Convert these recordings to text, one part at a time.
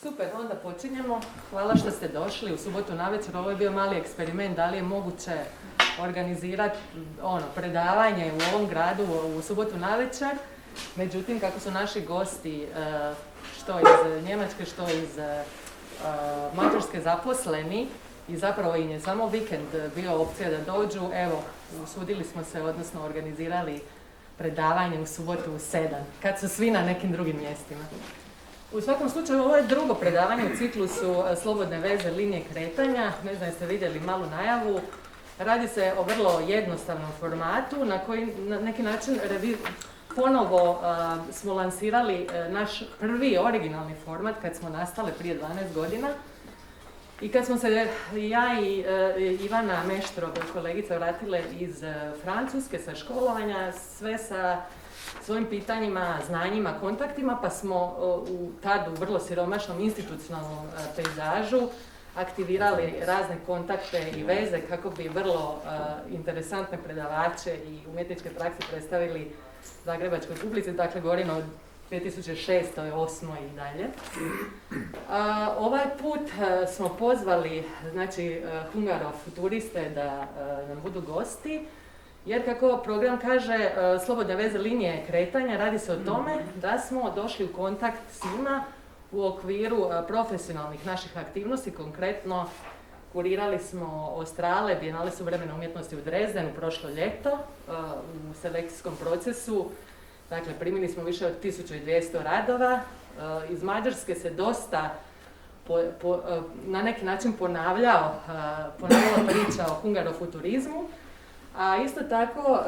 Super, onda počinjemo. Hvala što ste došli u subotu navečer. Ovo je bio mali eksperiment, da li je moguće organizirati predavanje u ovom gradu u subotu navečer. Međutim, kako su naši gosti, što iz Njemačke, što iz Mađarske zaposleni, i zapravo im je samo vikend bio opcija da dođu, evo, usudili smo se, odnosno organizirali predavanje u subotu u 7, kad su svi na nekim drugim mjestima. U svakom slučaju, ovo je drugo predavanje u ciklusu Slobodne veze linije kretanja. Ne znam, jeste vidjeli malu najavu. Radi se o vrlo jednostavnom formatu na koji na neki način ponovo smo lansirali naš prvi originalni format kad smo nastale prije 12 godina. I kad smo se ja i Ivana Meštrov, kolegica, vratile iz Francuske sa školovanja, sve sa svojim pitanjima, znanjima, kontaktima, pa smo u tad u vrlo siromašnom institucionalnom pejzažu aktivirali razne kontakte i veze kako bi vrlo interesantne predavače i umjetničke prakse predstavili zagrebačkoj publici, dakle govorim o 2006. 2008. i dalje. Ovaj put smo pozvali, znači, Hungarofuturiste da nam budu gosti, jer kako program kaže, Slobodne veze linije kretanja, radi se o tome da smo došli u kontakt s njima u okviru profesionalnih naših aktivnosti. Konkretno, kurirali smo Ostrale, Biennale suvremene umjetnosti u Drezdenu prošlo ljeto u selekcijskom procesu. Dakle, primili smo više od 1200 radova. Iz Mađarske se dosta na neki način ponavljala priča o hungarofuturizmu. A isto tako,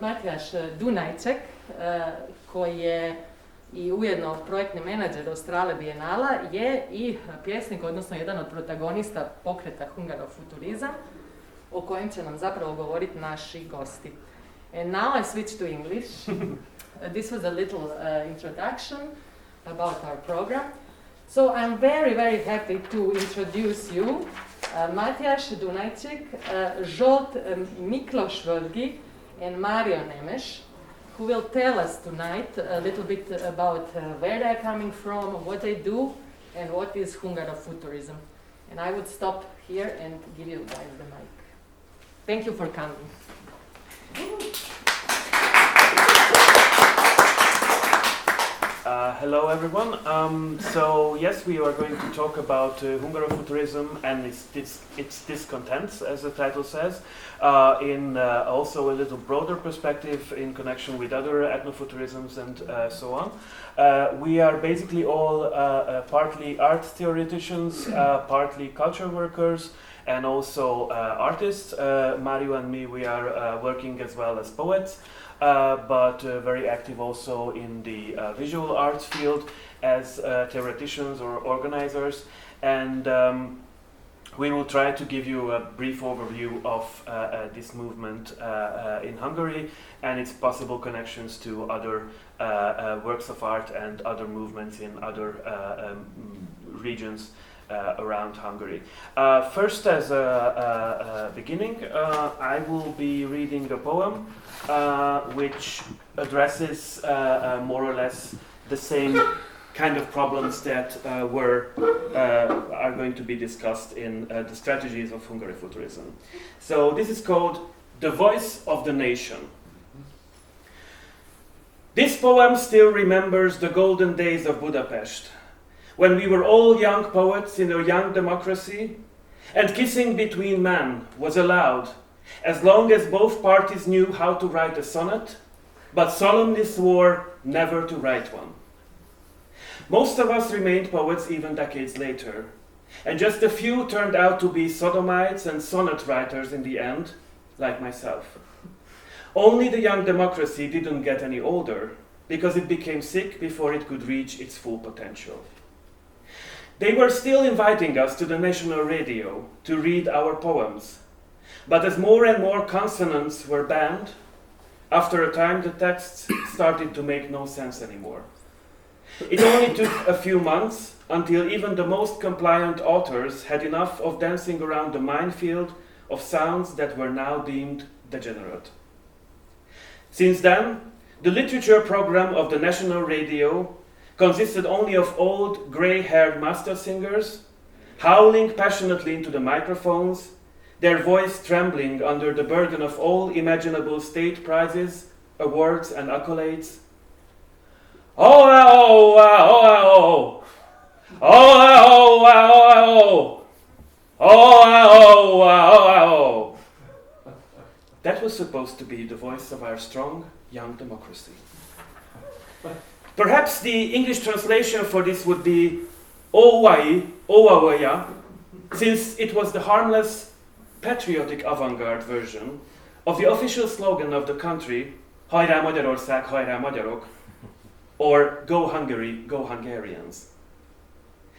Mátyás Dunajcsik, koji je i ujedno projektni menadžer Ostrale Biennala, je i pjesnik, odnosno jedan od protagonista pokreta Hungarofuturizam, o kojem će nam zapravo govoriti naši gosti. And now I switch to English. This was a little introduction about our program. So I'm very, very happy to introduce you Mátyás Dunajcsik, Zsolt Miklósvölgyi, and Márió Nemes, who will tell us tonight a little bit about where they're coming from, what they do, and what is Hungarofuturism. And I would stop here and give you guys the mic. Thank you for coming. Hello everyone. So yes, we are going to talk about Hungarofuturism and its discontents, as the title says, in also a little broader perspective in connection with other ethnofuturisms and so on. We are basically all partly art theoreticians, partly culture workers, and also artists. Márió and me, we are working as well as poets. But very active also in the visual arts field as theoreticians or organizers, and we will try to give you a brief overview of this movement in Hungary and its possible connections to other works of art and other movements in other regions around Hungary. First, as a beginning, I will be reading a poem which addresses more or less the same kind of problems that are going to be discussed in the strategies of Hungarofuturism. So this is called The Voice of the Nation. This poem still remembers the golden days of Budapest, when we were all young poets in a young democracy, and kissing between men was allowed, as long as both parties knew how to write a sonnet, but solemnly swore never to write one. Most of us remained poets even decades later, and just a few turned out to be sodomites and sonnet writers in the end, like myself. Only the young democracy didn't get any older, because it became sick before it could reach its full potential. They were still inviting us to the national radio to read our poems, but as more and more consonants were banned, after a time the texts started to make no sense anymore. It only took a few months until even the most compliant authors had enough of dancing around the minefield of sounds that were now deemed degenerate. Since then, the literature program of the national radio consisted only of old, grey-haired master singers, howling passionately into the microphones, their voice trembling under the burden of all imaginable state prizes, awards, and accolades. Oh, oh, oh, oh, oh, oh, oh, oh. That was supposed to be the voice of our strong, young democracy. Perhaps the English translation for this would be Owai, Owawaya, since it was the harmless, patriotic avant-garde version of the official slogan of the country, Hajrá Magyarország, hajrá magyarok, or Go Hungary, go Hungarians.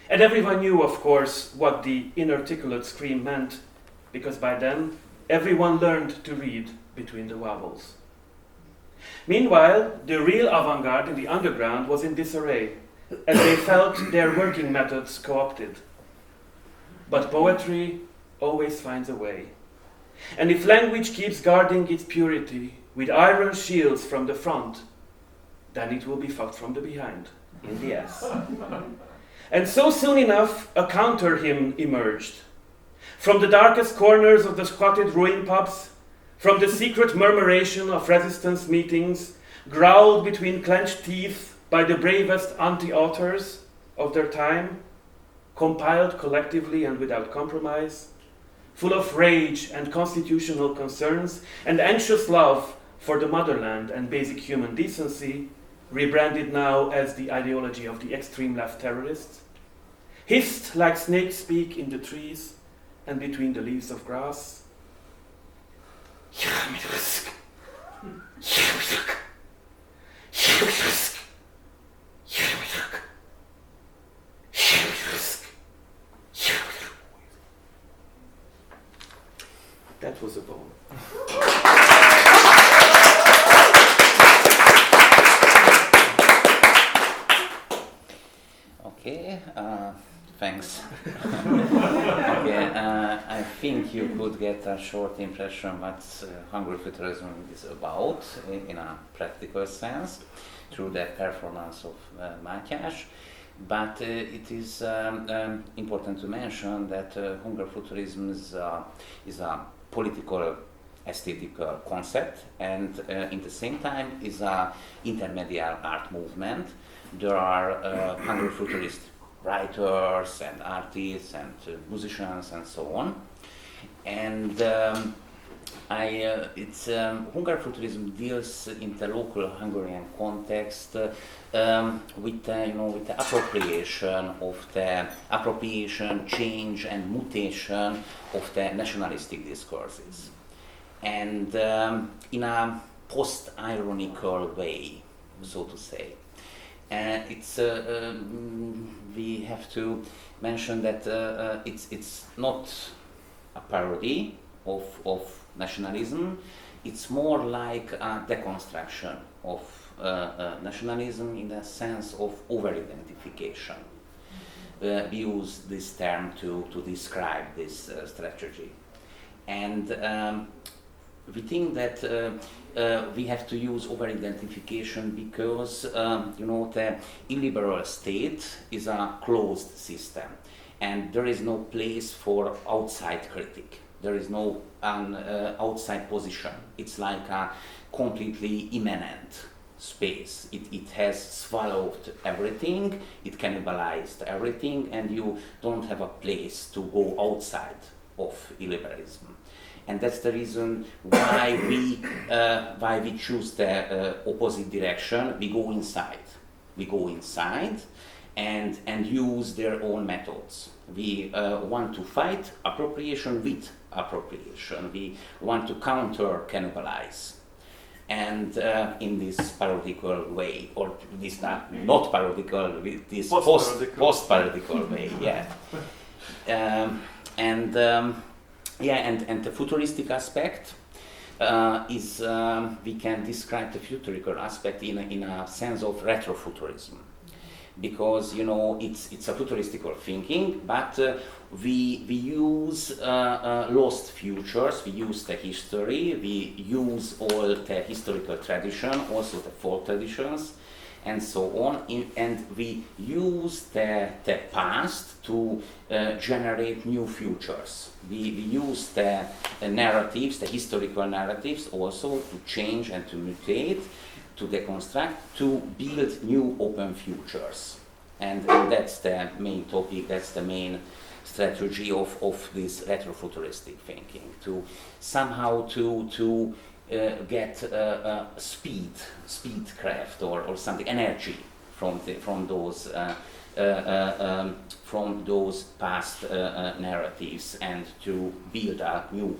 And everyone knew, of course, what the inarticulate scream meant, because by then, everyone learned to read between the vowels. Meanwhile, the real avant-garde in the underground was in disarray, as they felt their working methods co-opted. But poetry always finds a way. And if language keeps guarding its purity with iron shields from the front, then it will be fucked from the behind, in the ass. And so soon enough, a counter hymn emerged. From the darkest corners of the squatted ruin pubs, from the secret murmuration of resistance meetings, growled between clenched teeth by the bravest anti-authors of their time, compiled collectively and without compromise, full of rage and constitutional concerns and anxious love for the motherland and basic human decency, rebranded now as the ideology of the extreme left terrorists, hissed like snakes speak in the trees and between the leaves of grass. That was a poem. Okay, thanks. Okay, I think you could get a short impression what Hungarofuturism is about in a practical sense through the performance of Mátyás. But it is important to mention that Hungarofuturism is a political aesthetical concept, and in the same time is a intermediate art movement. There are Hungarofuturist writers and artists and musicians and so on. And Hungarofuturism deals in the local Hungarian context with the appropriation, change, and mutation of the nationalistic discourses, and in a post-ironical way, so to say. We have to mention that it's not a parody of nationalism. It's more like a deconstruction of nationalism in the sense of over-identification. We use this term to describe this strategy. And we think that we have to use over-identification because the illiberal state is a closed system, and there is no place for outside critic. There is no outside position. It's like a completely immanent space. It has swallowed everything, it cannibalized everything, and you don't have a place to go outside of illiberalism. And that's the reason why we choose the opposite direction. We go inside and use their own methods. We want to fight appropriation with appropriation. We want to counter cannibalize. And in this parodical way, or this not parodical, this post-parodical way, yeah. And the futuristic aspect is, we can describe the futurical aspect in a sense of retrofuturism, because it's a futuristical thinking, but we use lost futures, we use the history, we use all the historical tradition, also the folk traditions, and so on, and we use the past to generate new futures. We use the narratives, the historical narratives, also to change and to mutate, to deconstruct, to build new open futures. And that's the main topic, that's the main strategy of this retrofuturistic thinking, to somehow to get speedcraft or something, energy from those past narratives, and to build a new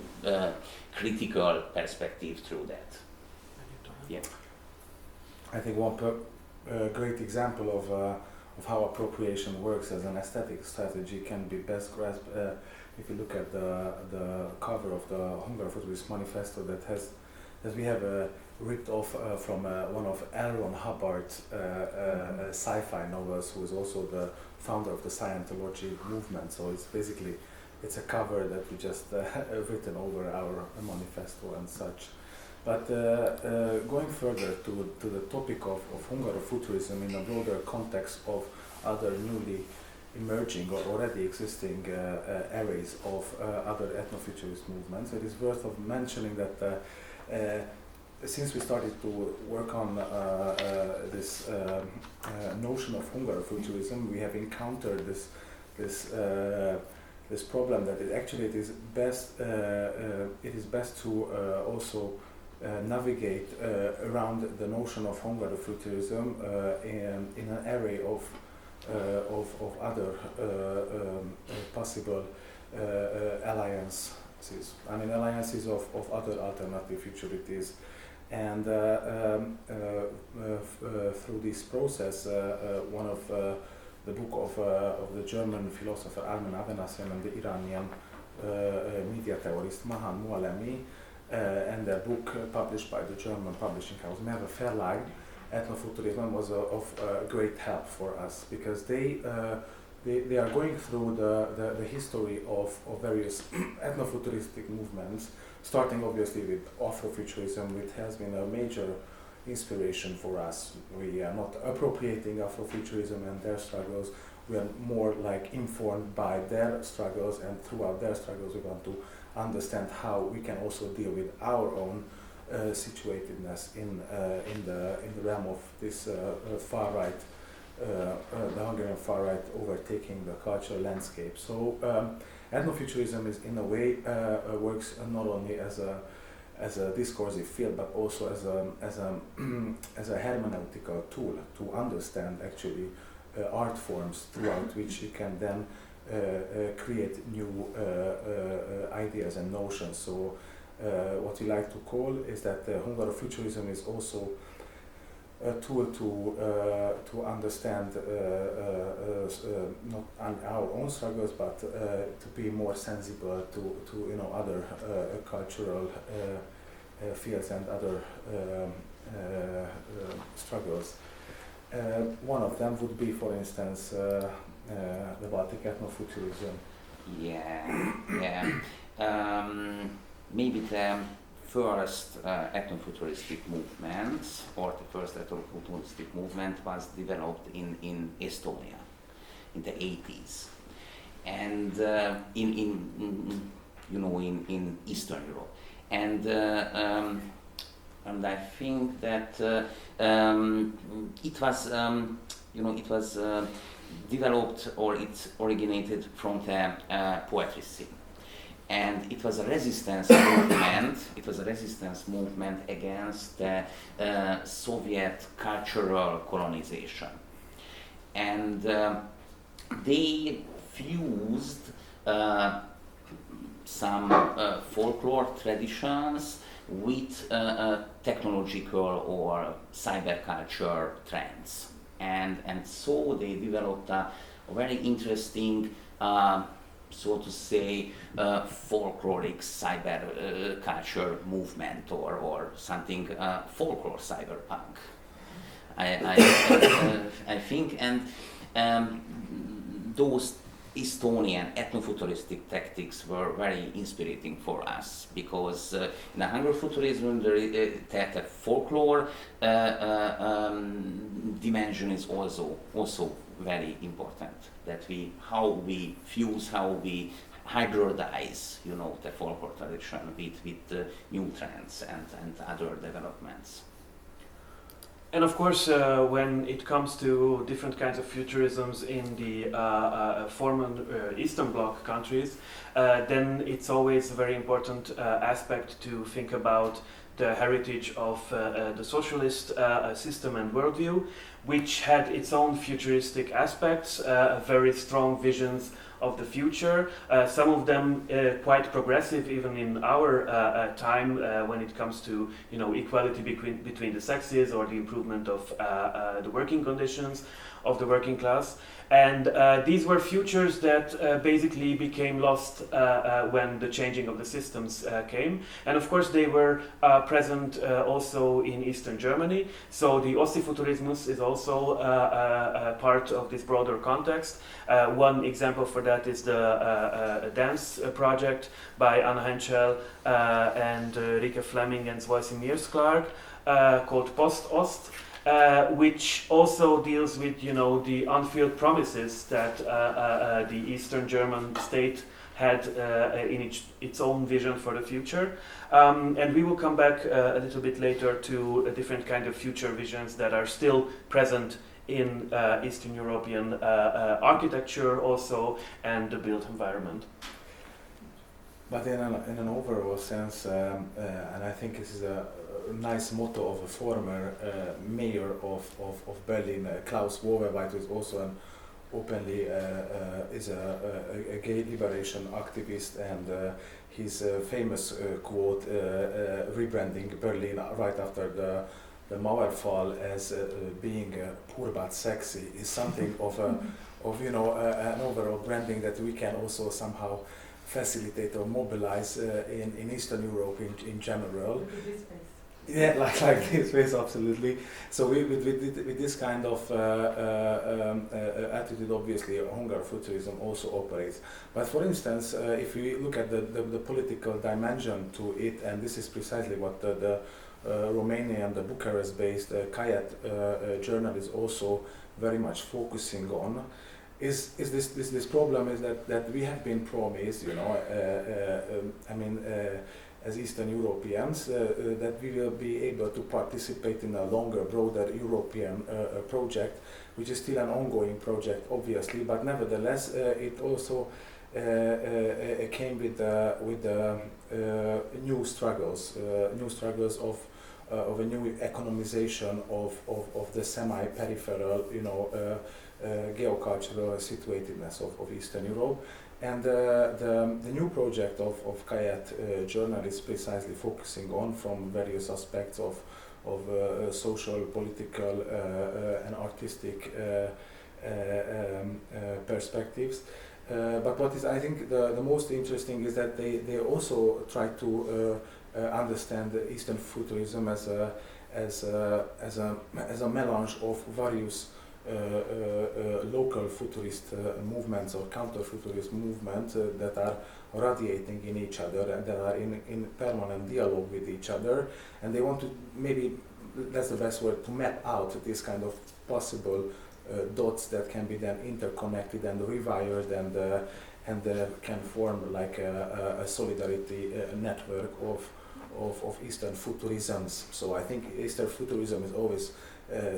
critical perspective through that. Yeah. I think one great example of how appropriation works as an aesthetic strategy can be best grasped if you look at the cover of the Hungarofuturist Manifesto that has, as we have ripped off from one of L. Ron Hubbard's sci-fi novels, who is also the founder of the Scientology movement. So it's basically, it's a cover that we just written over our manifesto and such. But going further to the topic of Hungarofuturism in a broader context of other newly emerging or already existing arrays of other ethnofuturist movements, it is worth of mentioning that since we started to work on this notion of Hungarofuturism, we have encountered this problem that it is best to also navigate around the notion of Hungarofuturism in an array of other possible alliances. I mean, alliances of other alternative futurities, and through this process, one of the book of the German philosopher Armen Avenasyan and the Iranian media theorist Mahan Muallemi, and their book published by the German publishing house Merve Verlag, Ethnofuturism, was of great help for us, because they are going through the history of various ethnofuturistic movements, starting obviously with Afrofuturism, which has been a major inspiration for us. We are not appropriating Afrofuturism and their struggles, we are more like informed by their struggles, and throughout their struggles we want to understand how we can also deal with our own situatedness in the realm of this far right, the Hungarian far right overtaking the cultural landscape. So ethnofuturism is in a way works not only as a discursive field, but also as a hermeneutical tool to understand actually art forms throughout which you can then create new ideas and notions. So what we like to call is that Hungarofuturism is also a tool to understand not our own struggles, but to be more sensible to other cultural fields and other struggles. One of them would be, for instance, the Baltic ethnofuturism. Yeah. Maybe the first ethnofuturistic movement, or the first ethnofuturistic movement, was developed in Estonia in the 80s, and in Eastern Europe, and I think that it was developed, or it originated from the poetry scene. And it was a resistance movement. It was a resistance movement against the Soviet cultural colonization, and they fused some folklore traditions with technological or cyberculture trends, and so they developed a very interesting, so to say, folkloric cyber culture movement, or something folklore cyberpunk. I think, and those Estonian ethnofuturistic tactics were very inspiring for us, because in the Hungarofuturism the folklore dimension is also very important. That how we fuse, how we hybridize, the folklore tradition with new trends and other developments. And of course, when it comes to different kinds of futurisms in the former Eastern Bloc countries, then it's always a very important aspect to think about the heritage of the socialist system and worldview, which had its own futuristic aspects, very strong visions of the future, some of them quite progressive even in our time when it comes to equality between the sexes or the improvement of the working conditions of the working class. And these were futures that basically became lost when the changing of the systems came. And of course they were present also in Eastern Germany. So the Ossifuturismus is also part of this broader context. One example for that is the dance project by Unheimliche and Rike Fleming and Zweisimir Clark called Post-Ost. Which also deals with, the unfulfilled promises that the Eastern German state had in its own vision for the future. And we will come back a little bit later to a different kind of future visions that are still present in Eastern European architecture also and the built environment. But in an overall sense, and I think this is a nice motto of a former mayor of Berlin, Klaus Wowereit, who is also an openly is a gay liberation activist, and his famous quote, rebranding Berlin right after the Mauerfall as being poor but sexy, is something of an overall branding that we can also somehow facilitate or mobilize in Eastern Europe in general. Yeah, like this ways, absolutely. So with this kind of attitude, obviously, Hungarofuturism also operates. But for instance, if we look at the political dimension to it, and this is precisely what the Romanian, the Bucharest-based Kayet journal is also very much focusing on, is this problem is that we have been promised, as Eastern Europeans, that we will be able to participate in a longer, broader European project, which is still an ongoing project, obviously, but nevertheless, it also came with new struggles of a new economization of the semi-peripheral, geocultural situatedness of Eastern Europe. And the new project of Kayet journal is precisely focusing on from various aspects of social, political, and artistic perspectives. But what is, I think, the most interesting is that they also try to understand the Eastern futurism as a melange of various local futurist movements or counter-futurist movements that are radiating in each other and that are in permanent dialogue with each other, and they want to, maybe that's the best word, to map out this kind of possible dots that can be then interconnected and rewired and can form like a solidarity network of Eastern futurisms. So I think Eastern futurism is always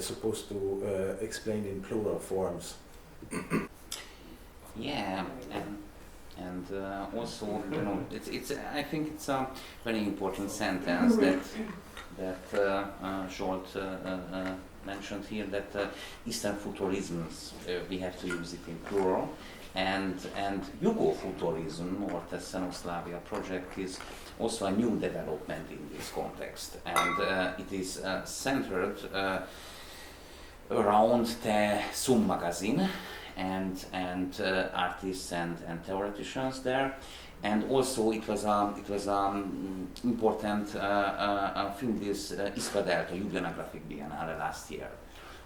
supposed to explain in plural forms. Yeah, and also, it's I think it's a very important sentence that Zsolt mentioned here, that Eastern futurisms, we have to use it in plural, and Jugofuturism or Thessaloslavia project is also a new development in this context, and it is centered around the Sum magazine and artists and theoreticians there, and also it was important film this Ispadelto Juliana Graphic Biennale last year,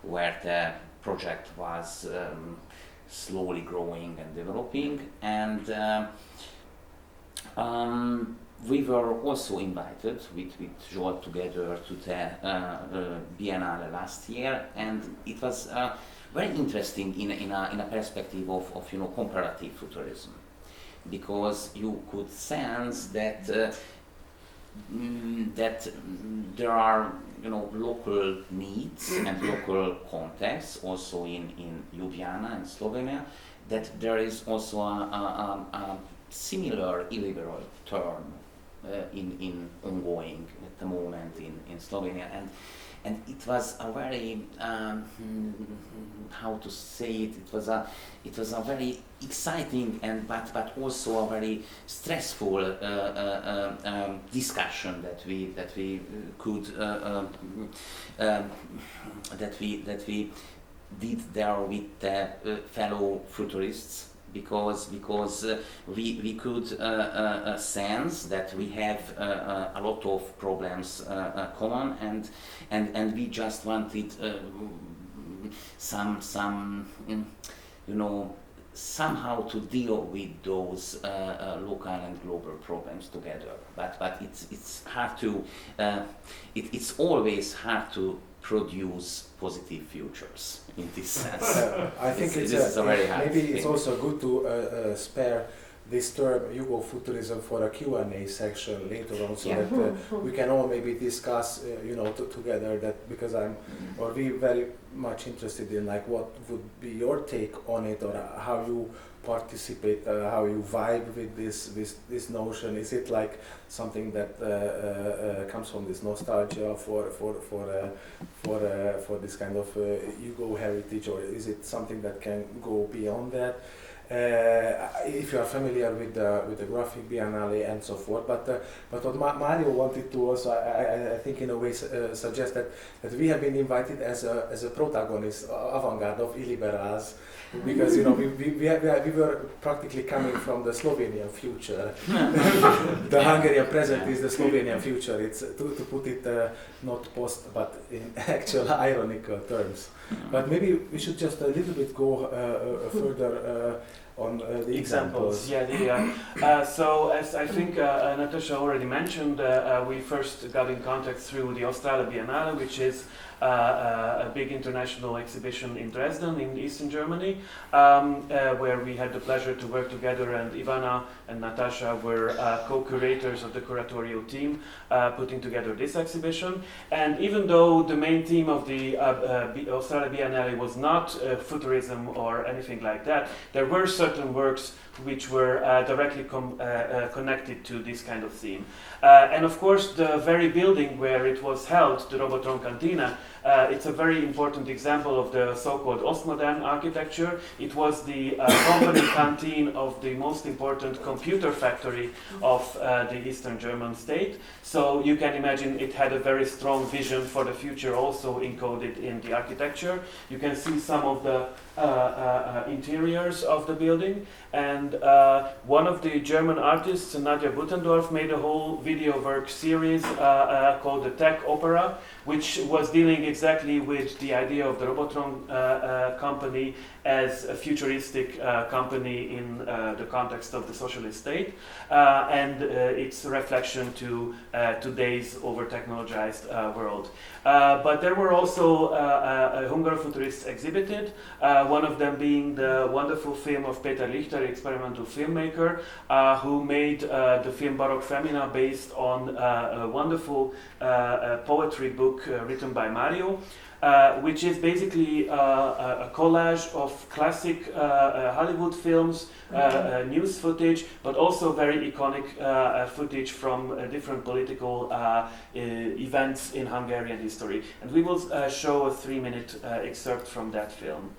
where the project was slowly growing and developing, and we were also invited with Zsolt together to the Biennale last year, and it was very interesting in a perspective of comparative futurism, because you could sense that that there are local needs and local contexts also in Ljubljana and Slovenia, that there is also a similar illiberal term in ongoing at the moment in Slovenia, and it was a very how to say it. It was a very exciting but also a very stressful discussion that we could that we did there with the fellow futurists. Because we could sense that we have a lot of problems common, and we just wanted somehow to deal with those local and global problems together. But it's hard to it's always hard to produce positive futures in this sense. I think this is a very hard maybe thing. it's also good to spare this term Hungarofuturism for a Q&A section later on, so that we can all maybe discuss together that, because we very much interested in like what would be your take on it, or how you participate, how you vibe with this notion. Is it like something that comes from this nostalgia for this kind of Yugo heritage, or is it something that can go beyond that? If you are familiar with the Graphic Biennale and so forth, but what Márió wanted to also, I think in a way suggest that we have been invited as a protagonist, avant-garde of illiberals, because we were practically coming from the Slovenian future. The Hungarian present is the Slovenian future. It's to put it not post but in actual ironical terms. But maybe we should just a little bit go further on the examples. So as I think Natasha already mentioned, we first got in contact through the OFF Biennale, which is a big international exhibition in Dresden in Eastern Germany, where we had the pleasure to work together, and Ivana and Natasha were co-curators of the curatorial team putting together this exhibition. And even though the main theme of the Australia Biennale was not futurism or anything like that, there were certain works which were directly connected to this kind of theme. And of course, the very building where it was held, the Robotron Cantina, it's a very important example of the so-called Ostmodern architecture. It was the company canteen of the most important computer factory of the Eastern German state. So you can imagine it had a very strong vision for the future, also encoded in the architecture. You can see some of the interiors of the building, and one of the German artists, Nadja Buttendorf, made a whole video work series called the Tech Opera, which was dealing exactly with the idea of the Robotron company as a futuristic company in the context of the socialist state, and its reflection to today's over-technologized world. But there were also Hungarofuturists exhibited, one of them being the wonderful film of Peter Lichter, experimental filmmaker, who made the film Baroque Femina based on a wonderful poetry book written by Márió, which is basically a collage of classic Hollywood films, news footage, but also very iconic footage from different political events in Hungarian history. And we will show a 3-minute excerpt from that film.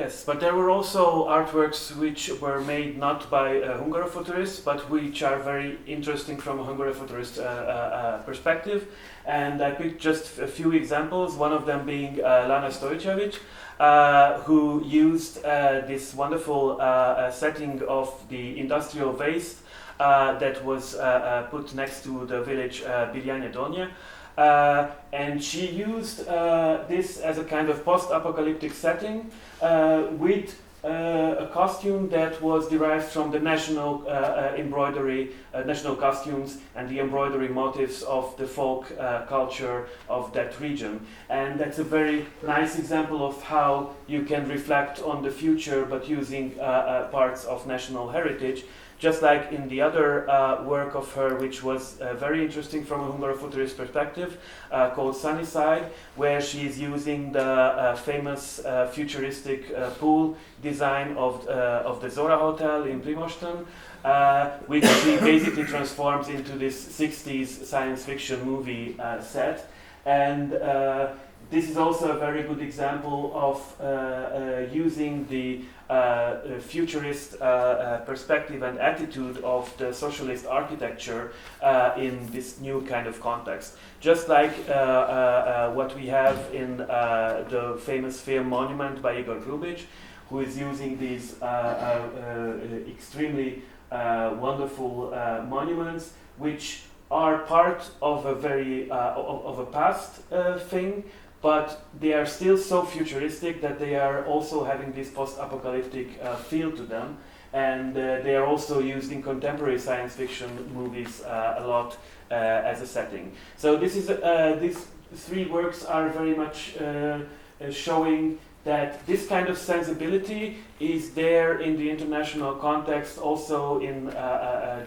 Yes, but there were also artworks which were made not by Hungarofuturists, but which are very interesting from a Hungarofuturist perspective. And I picked just a few examples, one of them being Lana Stojcevic, who used this wonderful setting of the industrial waste that was put next to the village Birjanje Donje. And she used this as a kind of post-apocalyptic setting with a costume that was derived from the national embroidery, national costumes and the embroidery motifs of the folk culture of that region. And that's a very nice example of how you can reflect on the future but using parts of national heritage. Just like in the other work of her, which was very interesting from a Hungarofuturist perspective, called Sunnyside, where she is using the famous futuristic pool design of the Zora Hotel in Primosten, which she basically transforms into this 60s science fiction movie set. And this is also a very good example of using the futurist perspective and attitude of the socialist architecture in this new kind of context. Just like what we have in the famous film Monument by Igor Grubic, who is using these extremely wonderful monuments, which are part of a very of a past thing, but they are still so futuristic that they are also having this post-apocalyptic feel to them, and they are also used in contemporary science fiction movies a lot as a setting. So this is these three works are very much showing that this kind of sensibility is there in the international context, also in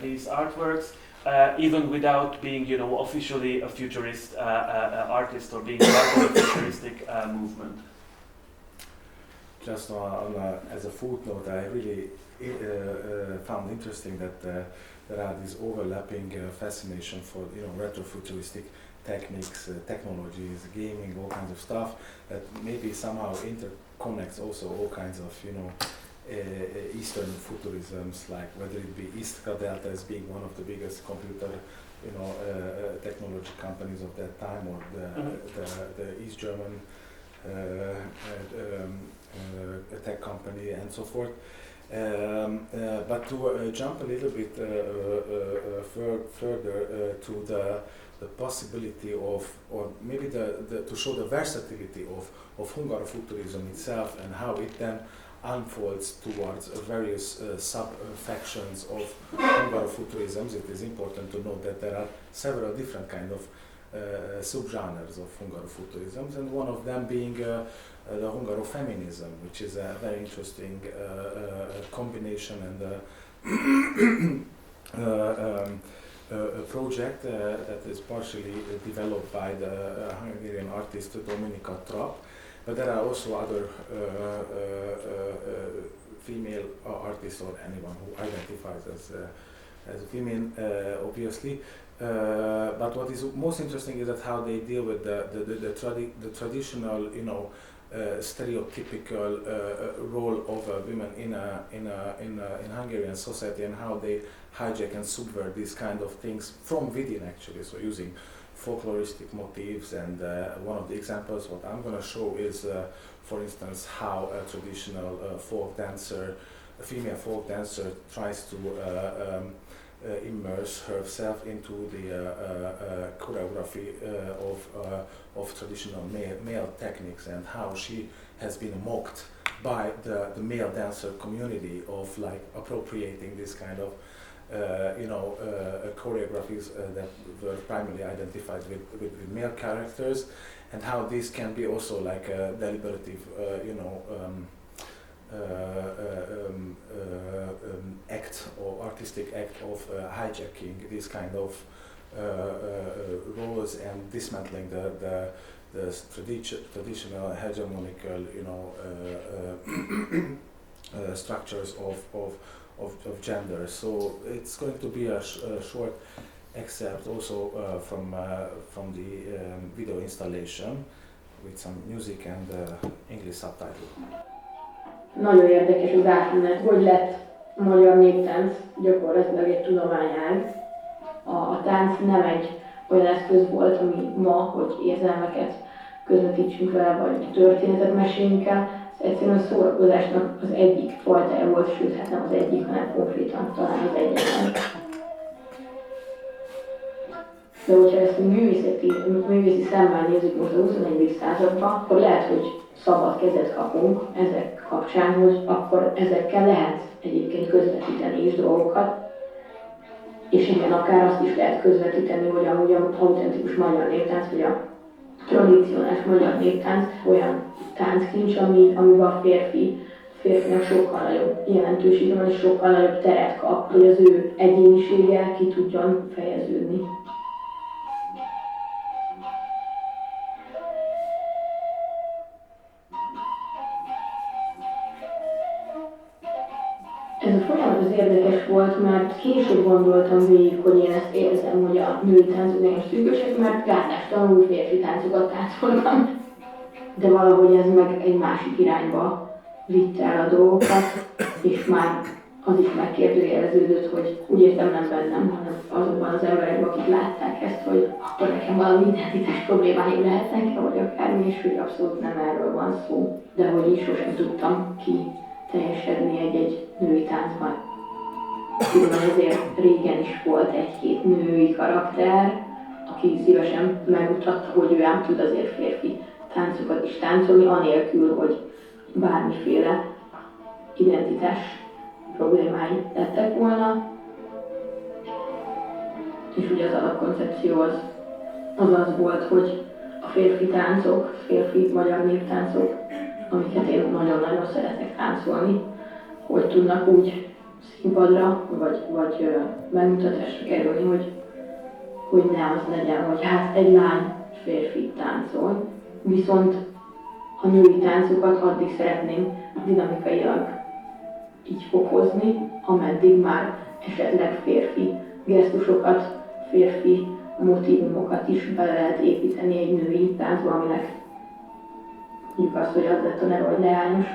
these artworks. Even without being, officially a futurist artist or being part of a futuristic movement. Just as a footnote, I really found interesting that there are these overlapping fascination for retrofuturistic techniques, technologies, gaming, all kinds of stuff that maybe somehow interconnects also all kinds of Eastern futurisms, like whether it be Istra Delta as being one of the biggest computer technology companies of that time, or the East German tech company and so forth. But to jump a little bit further to the possibility of, or maybe to show the versatility of Hungarofuturism itself and how it then unfolds towards various sub-factions of Hungarofuturisms. It is important to note that there are several different kind of subgenres of Hungarofuturisms, and one of them being the Hungarofeminism, which is a very interesting combination and a project that is partially developed by the Hungarian artist Dominika Trapp. But there are also other female artists, or anyone who identifies as female, obviously. But what is most interesting is that how they deal with the traditional, stereotypical role of women in Hungarian society, and how they hijack and subvert these kind of things from within, actually. So using folkloristic motifs, and one of the examples what I'm going to show is, for instance, how a traditional a female folk dancer tries to immerse herself into the choreography of traditional male techniques, and how she has been mocked by the male dancer community of appropriating this kind of choreographies that were primarily identified with male characters, and how this can be also like a deliberative, act or artistic act of hijacking these kind of roles and dismantling the traditional hegemonical, structures of gender. So it's going to be a short excerpt also from the video installation with some music and English subtitle. Nagyon érdekes az átmenet, hogy lett a magyar néptánc gyakorlatilag egy tudományág. A tánc nem egy olyan eszköz volt, ami ma, hogy érzelmeket közvetítsünk vele, vagy történetet meséljünk el. Ez egyszerűen a szórakozásnak az egyik fajtája volt, sőt, hát nem az egyik, hanem konkrétan talán az egyetlen. De hogyha ezt művészi szemmel nézzük most a 21. században, akkor lehet, hogy szabad kezet kapunk ezek kapcsán, hogy akkor ezekkel lehet egyébként közvetíteni is dolgokat. És igen, akár azt is lehet közvetíteni, hogy amúgy az autentikus magyar néptánc, vagy a tradicionális magyar néptánc olyan tánckincs, amiben a férfinak sokkal nagyobb jelentősége van, és sokkal nagyobb teret kap, hogy az ő egyénisége ki tudjon fejeződni. Ez a folyamat az érdekes volt, mert később gondoltam végig, hogy én ezt érzem, hogy a női táncok nekem szűkösek, mert gátlástalanul férfi táncokat táncoltam. De valahogy ez meg egy másik irányba vitte el a dolgokat, és már az is megkérdőjeleződött, hogy úgy értem nem bennem, hanem azokban az emberekben, akik látták ezt, hogy akkor nekem valami identitás problémáim lehetnek, vagy akármi, és hogy abszolút nem erről van szó. De hogy is sosem tudtam teljesedni egy női táncban. Különben azért régen is volt egy-két női karakter, aki szívesen megmutatta, hogy ő ám tud azért férfi táncokat is táncolni, anélkül, hogy bármiféle identitás problémái lettek volna. És ugye az alapkoncepció az volt, hogy a férfi táncok, férfi magyar néptáncok, amiket én nagyon-nagyon szeretek táncolni, hogy tudnak úgy színpadra, vagy megmutatásra kerülni, hogy ne az legyen, hogy hát egy lány férfi táncol. Viszont a női táncokat addig szeretném dinamikailag így fokozni, ameddig már esetleg férfi gesztusokat, férfi motívumokat is bele lehet építeni egy női táncba, aminek mondjuk azt, hogy az lett a neve, hogy leányos.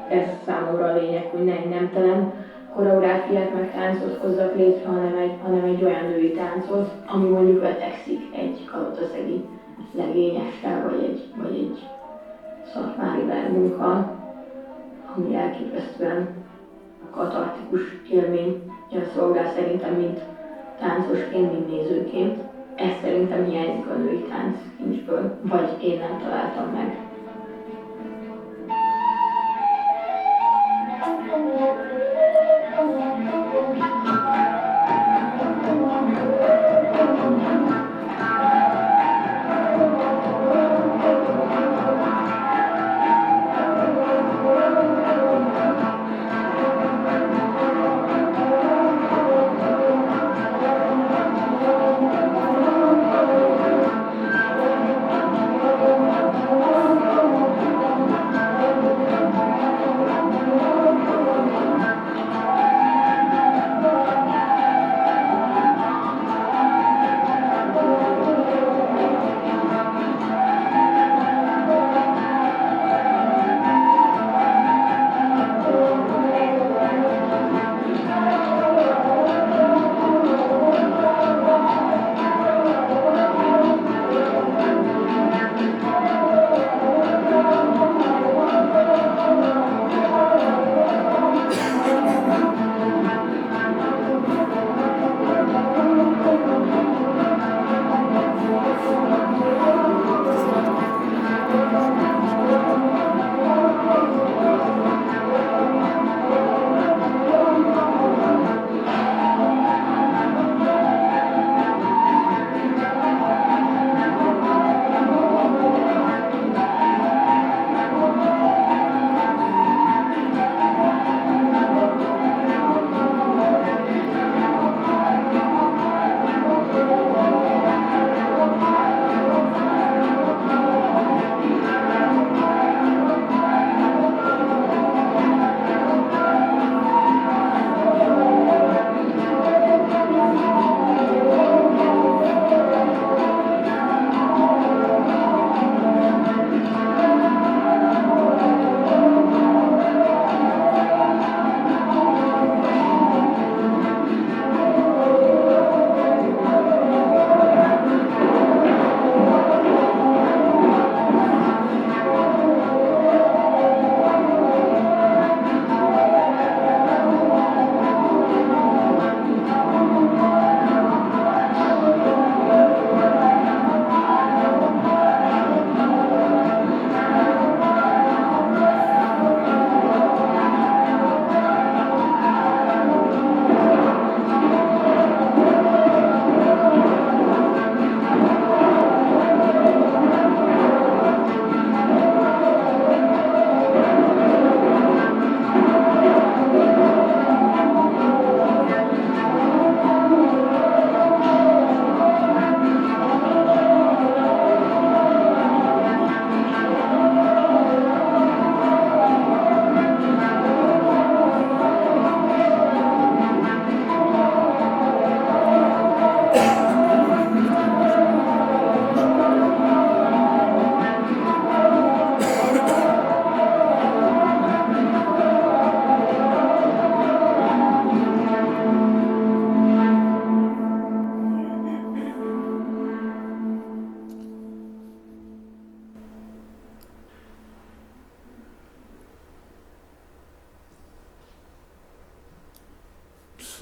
Ez számomra a lényeg, hogy ne egy nemtelen koreográfiát meg táncot hozzak létre, hanem egy olyan női táncot, ami mondjuk vetekszik egy kalotaszegi legényessel, vagy egy szatmári vermunkkal, ami elképesztően katartikus élmény szolgál szerintem, mint táncosként, mint nézőként. Ez szerintem hiányzik a női tánckincsből, vagy én nem találtam meg.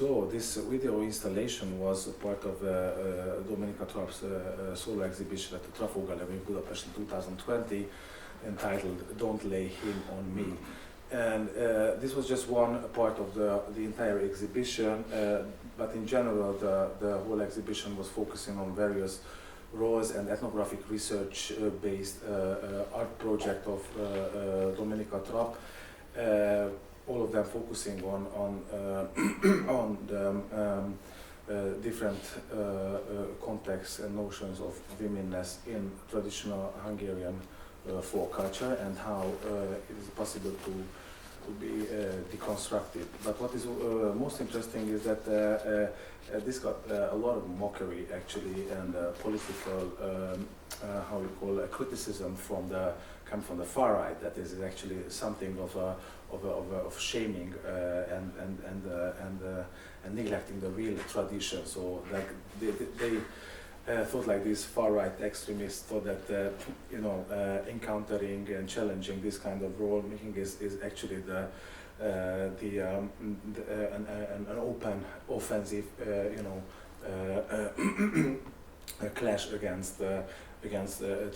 So this video installation was part of Dominika Trapp's solo exhibition at the Trafo Gallery in Budapest in 2020, entitled "Don't Lay Him on Me." And this was just one part of the entire exhibition, but in general the whole exhibition was focusing on various roles and ethnographic research-based art project of Dominika Trapp, all of them focusing on the different contexts and notions of womenness in traditional Hungarian folk culture and how it is possible to be deconstructed. But what is most interesting is that this got a lot of mockery actually and political, how you call criticism from the far right. That is actually something of shaming and neglecting the real tradition. So like they thought like these far right extremists thought that encountering and challenging this kind of role making is actually an open offensive a clash against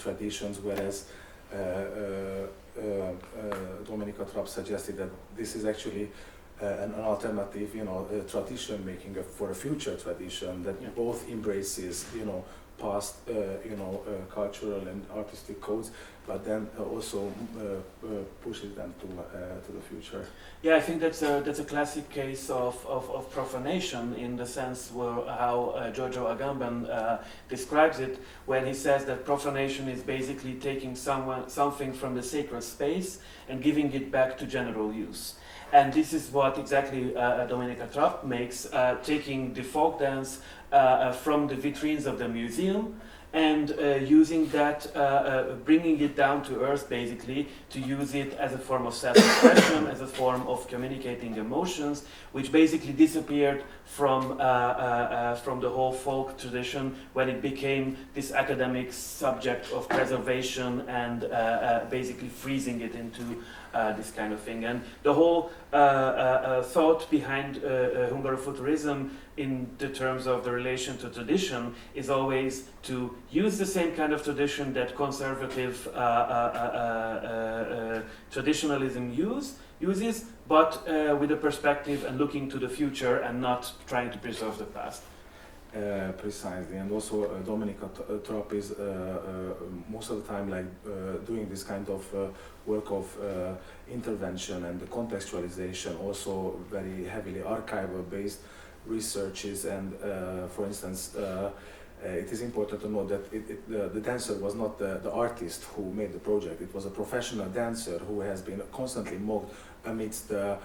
traditions, whereas Dominika Trapp suggested that this is actually an alternative, tradition making for a future tradition that both embraces, past, cultural and artistic codes, but then also pushes them to the future. Yeah, I think that's a classic case of profanation in the sense how Giorgio Agamben describes it, when he says that profanation is basically taking something from the sacred space and giving it back to general use. And this is what exactly Dominika Trapp makes, taking the folk dance from the vitrines of the museum and using that, bringing it down to earth basically, to use it as a form of self-expression, as a form of communicating emotions, which basically disappeared from the whole folk tradition when it became this academic subject of preservation and basically freezing it into this kind of thing. And the whole thought behind Hungarofuturism in the terms of the relation to tradition is always to use the same kind of tradition that conservative traditionalism uses, but with a perspective and looking to the future and not trying to preserve the past. Precisely, and also Dominika Trapp is most of the time doing this kind of work of intervention and the contextualization, also very heavily archival-based researches. And for instance, it is important to note that the dancer was not the artist who made the project. It was a professional dancer who has been constantly mocked amidst the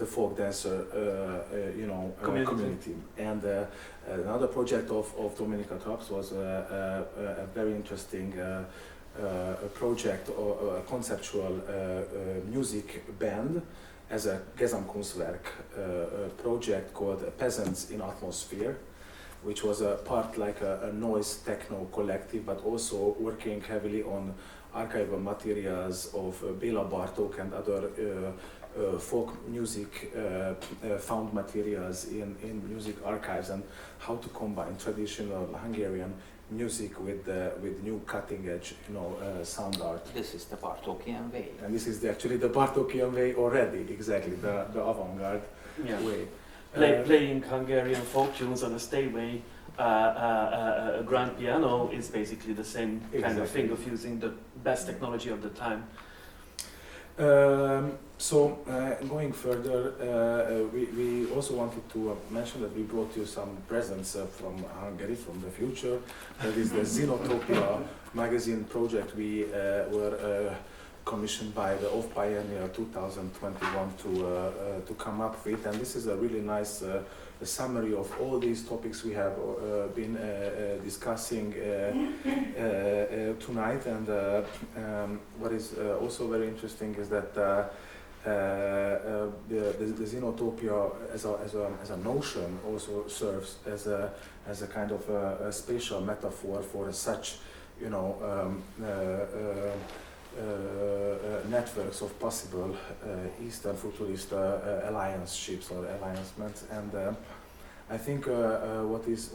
folk dancer community. And another project of Dominika Trapp's was a very interesting project, or a conceptual music band as a Gesamtkunstwerk project called Peasants in Atmosphere, which was a part like a noise techno collective, but also working heavily on archival materials of Béla Bartók and other folk music found materials in music archives, and how to combine traditional Hungarian music with new cutting-edge, sound art. This is the Bartókian way. And this is actually the Bartókian way already, exactly, the avant-garde way. Playing Hungarian folk tunes on a stairway, a grand piano is basically the same kind of thing of using the best technology of the time. So going further, we also wanted to mention that we brought you some presents from Hungary, from the future. That is the Xenotopia magazine project we were commissioned by the OFF Biennale 2021 to come up with. And this is a really nice summary of all these topics we have been discussing tonight. And what is also very interesting is that the Xenotopia as a notion also serves as a kind of a spatial metaphor for such, networks of possible Eastern futurist allianceships or alliancements, and I think what is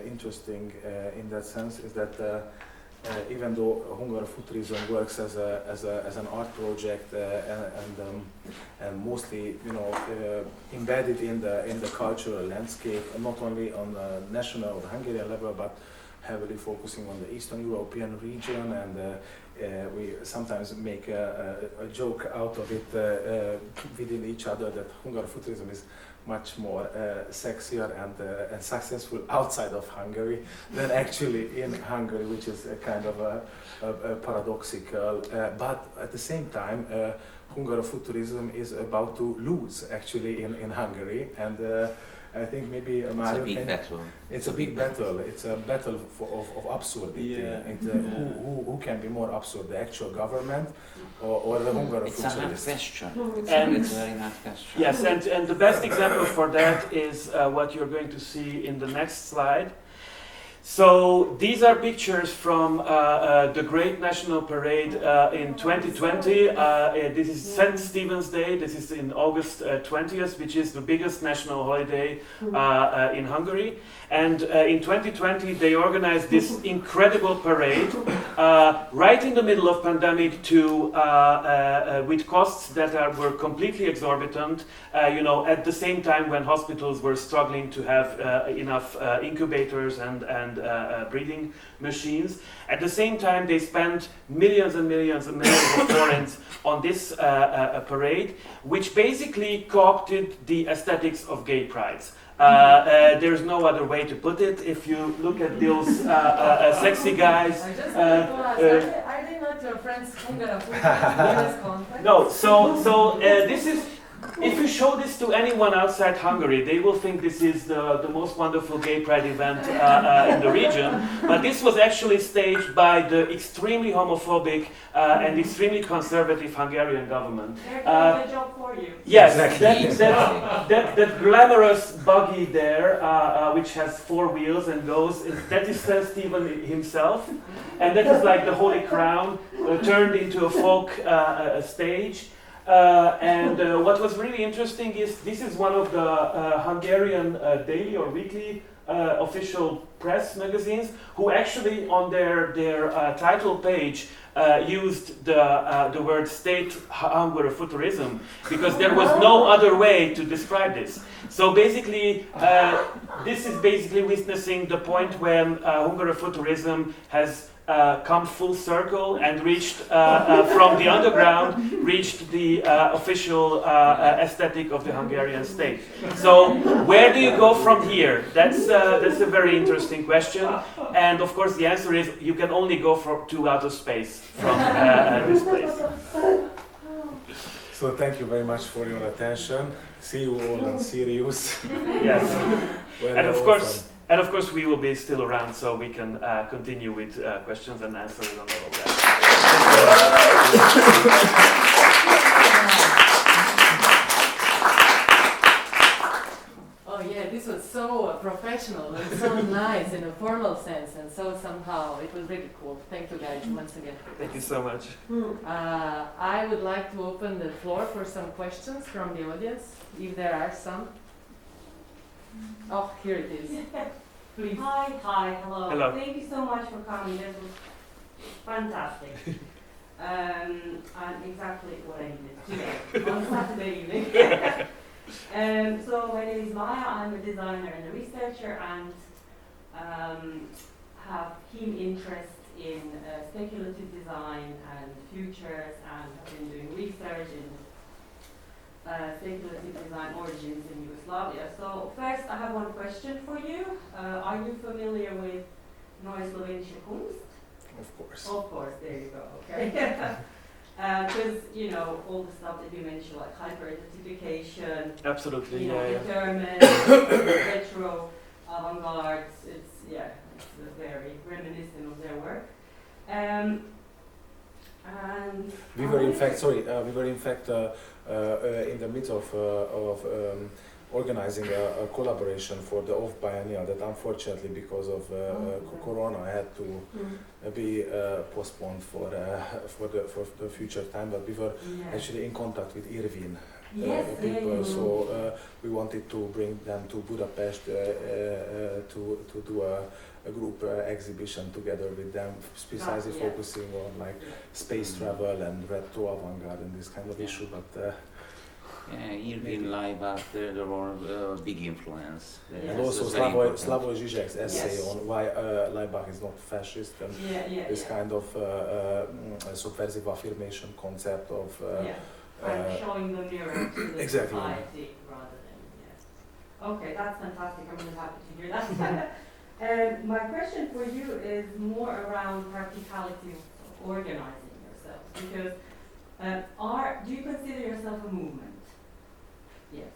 interesting in that sense is that even though Hungarofuturism works as an art project and mostly embedded in the cultural landscape, not only on the national or Hungarian level, but heavily focusing on the Eastern European region, and we sometimes make a joke out of it within each other that Hungarofuturism is much more sexier and successful outside of Hungary than actually in Hungary, which is a kind of a paradoxical. But at the same time, Hungarofuturism is about to lose actually in Hungary, and I think maybe it's a big battle. It's a big battle. It's a battle of absurdity. Yeah. Who can be more absurd, the actual government or the Hungarofuturists? It's a hard question. It's a very hard question. Yes, and the best example for that is what you're going to see in the next slide. So these are pictures from the Great National Parade in 2020. This is St. Stephen's Day. This is in August 20th, which is the biggest national holiday in Hungary. And in 2020, they organized this incredible parade right in the middle of pandemic with costs that were completely exorbitant. At the same time when hospitals were struggling to have enough incubators and breathing machines. At the same time, they spent millions and millions and millions of forints on this parade, which basically co-opted the aesthetics of gay prides. There's no other way to put it. If you look at those sexy guys. I just wanted to ask, are they not your friends Hungarofuturist? No, so this is. If you show this to anyone outside Hungary, they will think this is the most wonderful gay pride event in the region. But this was actually staged by the extremely homophobic and extremely conservative Hungarian government. They're doing the job for you. Yes, Exactly. that glamorous buggy there, which has 4 wheels and goes, that is St. Stephen himself. And that is like the Holy Crown turned into a folk stage. What was really interesting is this is one of the Hungarian daily or weekly official press magazines who actually on their title page used the word state Hungarofuturism because there was no other way to describe this. So basically, this is basically witnessing the point when Hungarofuturism has come full circle and reached from the underground, reached the official aesthetic of the Hungarian state. So where do you go from here? That's a very interesting question, and of course the answer is you can only go to outer space from this place. So thank you very much for your attention. See you all on Sirius. Yes, and of course, we will be still around, so we can continue with questions and answers and all of that. Oh yeah, this was so professional and so nice in a formal sense, and so somehow it was really cool. Thank you guys once again. Thank you so much. I would like to open the floor for some questions from the audience, if there are some. Oh, here it is. Please. Hi, hello. Hello. Thank you so much for coming. This was fantastic. And exactly what I needed today, on Saturday evening. So my name is Maya. I'm a designer and a researcher, and have keen interest in speculative design and futures, and have been doing research in speculative design origins in Yugoslavia. So first, I have one question for you. Are you familiar with Neue Slowenische Kunst? Of course. Of course, there you go. Okay. Because all the stuff that you mentioned, like hyper-identification, Absolutely, yeah. German, retro, avant-garde. It's very reminiscent of their work. And we were in fact in the midst of organizing a collaboration for the OFF Biennale that unfortunately because of Corona had to be postponed for the future time, but we were actually in contact with Irvin people, so we wanted to bring them to Budapest to do a group exhibition together with them, precisely focusing on like space travel and retro avant-garde and this kind of issue, but Irvin, Leibach, there were big influence. And also Slavoj Žižek's essay on why Leibach is not fascist and this kind of subversive affirmation concept of showing the mirror to the society rather than Okay, that's fantastic. I'm really happy to hear that. My question for you is more around practicality of organizing yourself, because do you consider yourself a movement? Yes.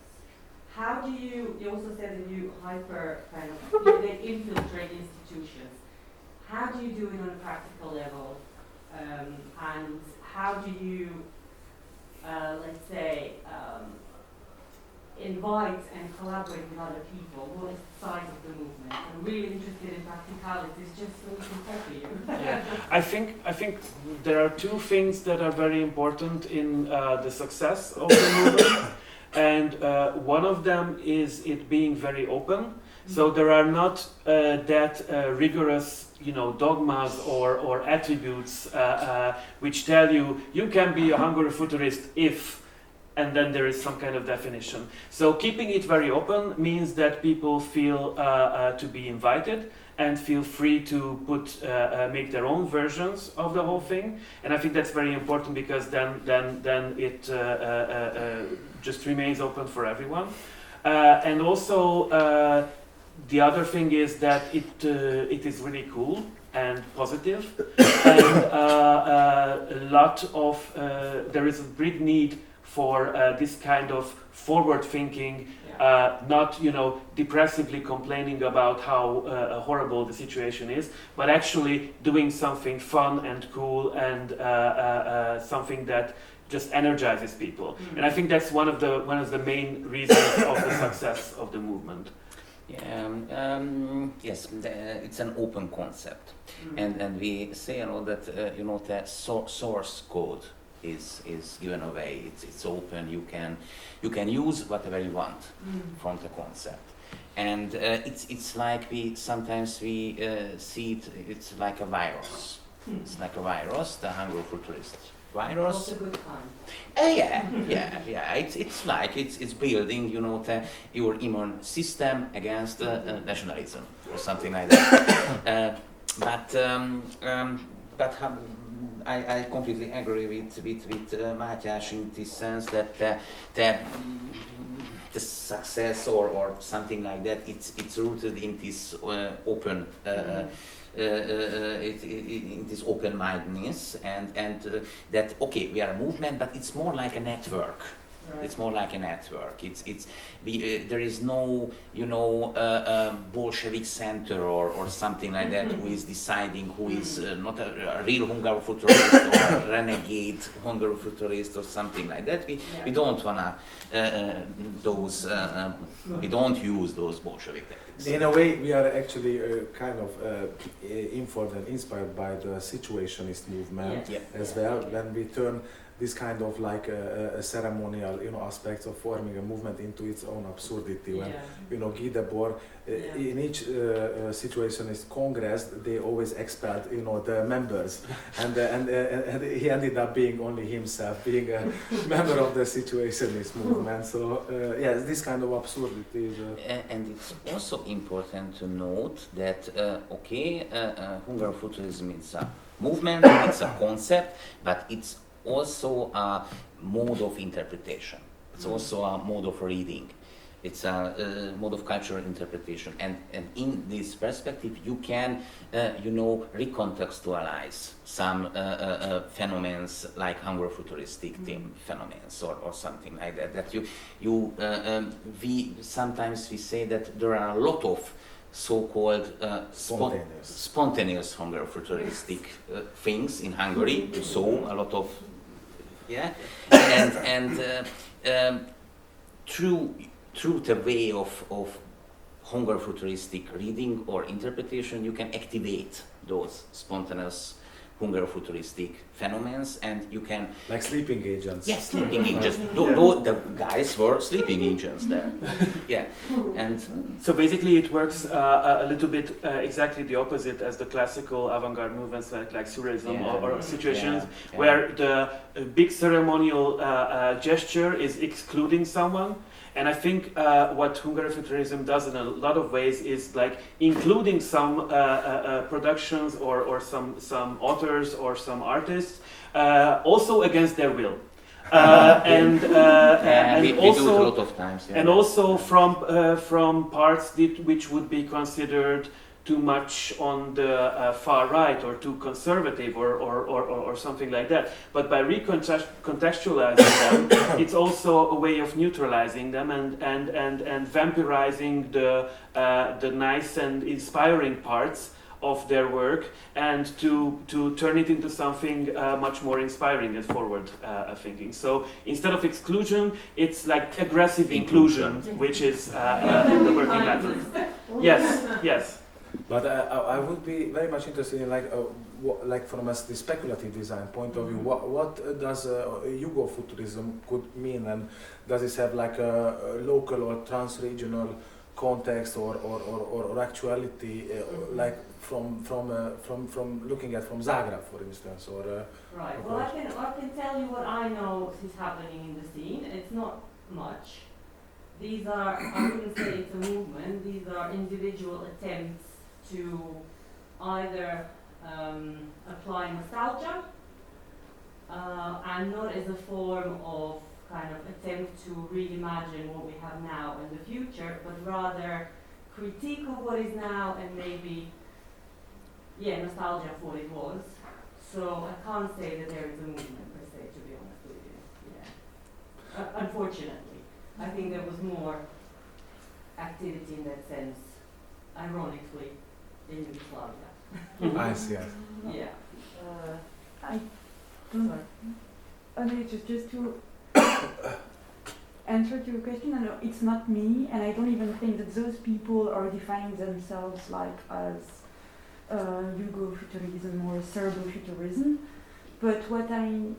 How do you also said that you they infiltrate institutions. How do you do it on a practical level? And how do you, let's say, invite and collaborate with other people? What is the size of the movement? I'm really interested in practicalities, just so we can talk to you. I think there are two things that are very important in the success of the movement. And one of them is it being very open. So there are not that rigorous, dogmas or attributes which tell you can be a Hungarofuturist if, and then there is some kind of definition. So keeping it very open means that people feel to be invited and feel free to make their own versions of the whole thing. And I think that's very important because then it just remains open for everyone. And also the other thing is that it is really cool and positive, and there is a great need for this kind of forward thinking. Not depressively complaining about how horrible the situation is, but actually doing something fun and cool and something that just energizes people. And I think that's one of the main reasons of the success of the movement. Yes, it's an open concept, and we say a lot that that source code is given away. It's open. You can use whatever you want from the concept, and it's like we sometimes see it. It's like a virus. It's like a virus. The Hungarofuturist virus. That's a good kind. Yeah. It's like it's building, your immune system against nationalism or something like that. But I completely agree with Mátyás in this sense that the success or something like that it's rooted in this open. In this open-mindedness and that we are a movement, but it's more like a network. Right. It's more like a network. There is no Bolshevik center or something like that who is deciding who is not a real Hungarofuturist or a renegade Hungarofuturist or something like that. We don't wanna we don't use those Bolshevik tactics. In a way, we are actually kind of informed and inspired by the situationist movement as well. When we turn this kind of like a ceremonial, aspects of forming a movement into its own absurdity. When, Guy Debord, in each situationist congress, they always expelled, the members, and he ended up being only himself, being a member of the situationist movement. So yes, this kind of absurdity is. And it's also important to note that Hungarofuturism is a movement, it's a concept, but it's also a mode of interpretation. It's also a mode of reading. It's a mode of cultural interpretation. And in this perspective, you can, recontextualize some phenomena like Hungarofuturistic phenomena or something like that. That we sometimes say that there are a lot of so-called spontaneous Hungarofuturistic things in Hungary. You saw a lot of, and through through the way of Hungarofuturistic reading or interpretation, you can activate those spontaneous Hungarofuturistic phenomena, and you can... Like sleeping agents. Yes, sleeping agents. The guys were sleeping agents there. Yeah, and... So basically it works a little bit exactly the opposite as the classical avant-garde movements like Surrealism or situations where the big ceremonial gesture is excluding someone. And I think what Hungarofuturism does in a lot of ways is like including some productions or some authors or some artists also against their will. And we also do it a lot of times. Yeah. and also from parts which would be considered too much on the far right or too conservative or something like that. But by recontextualizing them, it's also a way of neutralizing them and vampirizing the nice and inspiring parts of their work and to turn it into something much more inspiring and forward thinking. So instead of exclusion, it's like aggressive inclusion, which is the working method. Yes. But I would be very much interested in like from the speculative design point of view, what does Jugofuturism could mean, and does it have like a local or trans-regional context or actuality, like from looking at from Zagreb, for instance, or right. Well, I can tell you what I know is happening in the scene. It's not much. These are, I wouldn't say it's a movement. These are individual attempts to either apply nostalgia and not as a form of kind of attempt to reimagine what we have now and the future, but rather critique of what is now and maybe, nostalgia of what it was. So I can't say that there is a movement per se, to be honest with you. Unfortunately, I think there was more activity in that sense, ironically, in Yugoslavia. I see. Yeah. I don't. I mean, just to answer to your question, I know it's not me, and I don't even think that those people are defining themselves like as Jugofuturism or Serbo-futurism. But what I've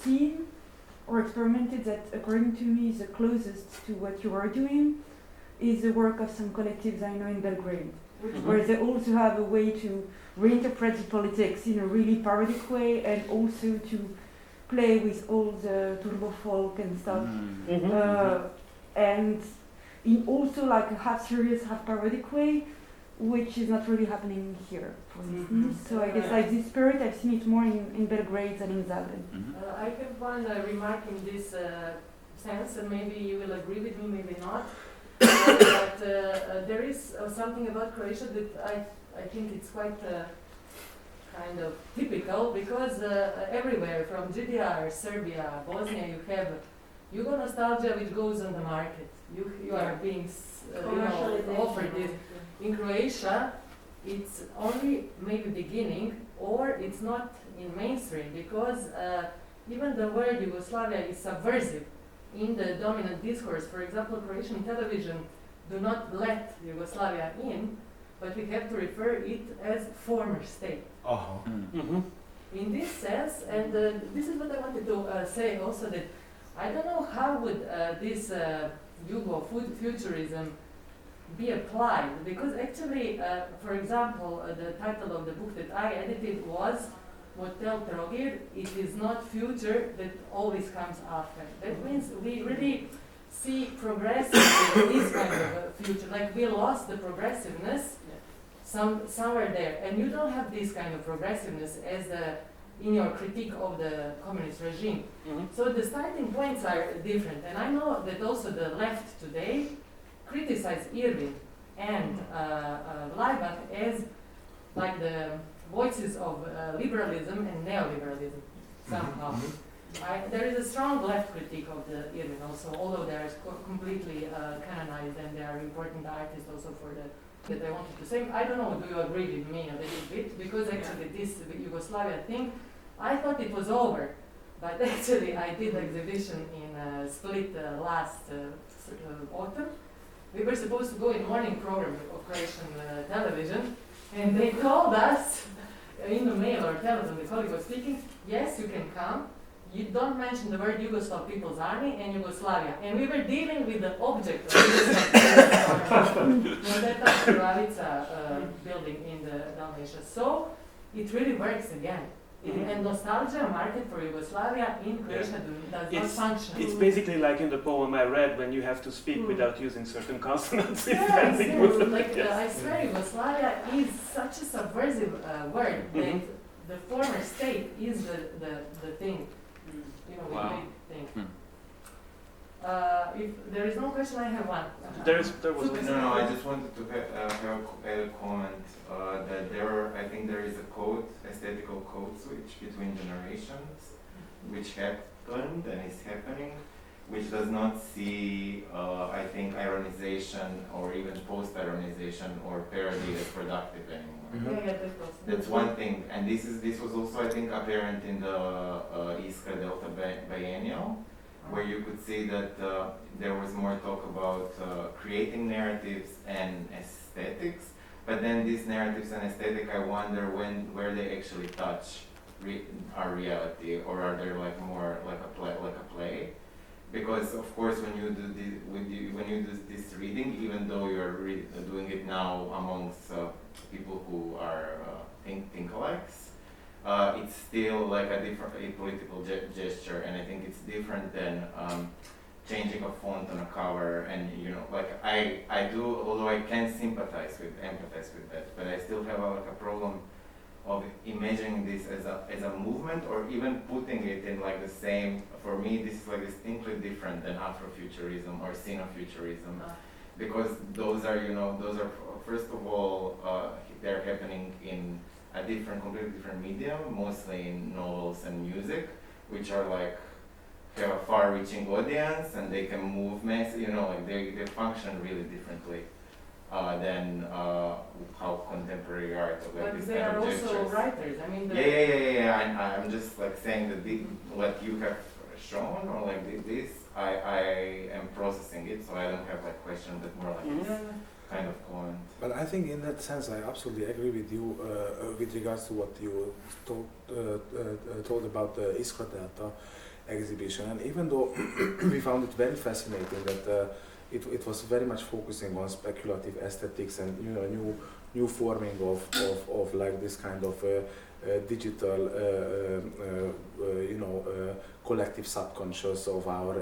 seen or experimented that, according to me, is the closest to what you are doing is the work of some collectives I know in Belgrade, where they also have a way to reinterpret the politics in a really parodic way, and also to play with all the turbo folk and stuff, and in also like a half serious, half parodic way, which is not really happening here, for instance. So I guess like this spirit, I've seen it more in Belgrade than in Zagreb. I have one remark in this sense, and maybe you will agree with me, maybe not. But there is something about Croatia that I think it's quite kind of typical, because everywhere from GDR, Serbia, Bosnia, you have Yugo nostalgia which goes on the market. You are being offered this. In Croatia, it's only maybe beginning, or it's not in mainstream, because even the word Yugoslavia is subversive in the dominant discourse. For example, Croatian television do not let Yugoslavia in, but we have to refer it as former state. In this sense, and this is what I wanted to say also, that I don't know how would this Jugofuturism be applied, because actually, for example, the title of the book that I edited was Motel Trogir, it is not future that always comes after. That means we really see progressive in this kind of a future, like we lost the progressiveness somewhere there, and you don't have this kind of progressiveness as in your critique of the communist regime. So the starting points are different, and I know that also the left today criticize Irving and Laibach as like the voices of liberalism and neoliberalism somehow. There is a strong left critique of the Irving also, although they are completely canonized and they are important artists also for that I wanted to say. I don't know, do you agree with me a little bit? Because actually this Yugoslavia thing, I thought it was over But actually, I did exhibition in Split last autumn. We were supposed to go in morning program of Croatian television, and they called us in the mail or telephone. The colleague was speaking. Yes, you can come. You don't mention the word Yugoslav People's Army and Yugoslavia. And we were dealing with the object of Preradovićeva building in the Dalmatia. So it really works again. And nostalgia market for Yugoslavia in Croatia does not function. It's basically like in the poem I read when you have to speak without using certain consonants. I swear Yugoslavia is such a subversive word that the former state is the thing. You know, Wow. we think. If there is no question, I have one. There was No, I just wanted to have a comment that I think there is a aesthetical code switch between generations, which happened and is happening, which does not see, I think, ironization or even post-ironization or parody as productive anymore. That's one thing, and this was also, I think, apparent in the Iskra Delta Biennial, where you could see that there was more talk about creating narratives and aesthetics, but then these narratives and aesthetic, I wonder where they actually touch our reality, or are they like more like a play? Because of course, when you do this reading, even though you're doing it now amongst people who are think-alikes, it's still like a different political gesture, and I think it's different than changing a font on a cover. And you know, like I do, although I can empathize with that, but I still have a problem of imagining this as a movement, or even putting it in like the same. For me, this is like distinctly different than Afrofuturism or Xenofuturism, because those are first of all they're happening in a completely different medium, mostly in novels and music, which are like have a far-reaching audience and they can move mass. You know, like they function really differently than how contemporary art of like this they kind are of also gestures. writers. I mean, Yeah. I'm just like saying that what you have shown or like this, I am processing it, so I don't have like question, but more like this kind of comment. But I think in that sense, I absolutely agree with you with regards to what you told about the Iskra Delta exhibition. And even though we found it very fascinating that it was very much focusing on speculative aesthetics and new forming of like this kind of digital collective subconscious of our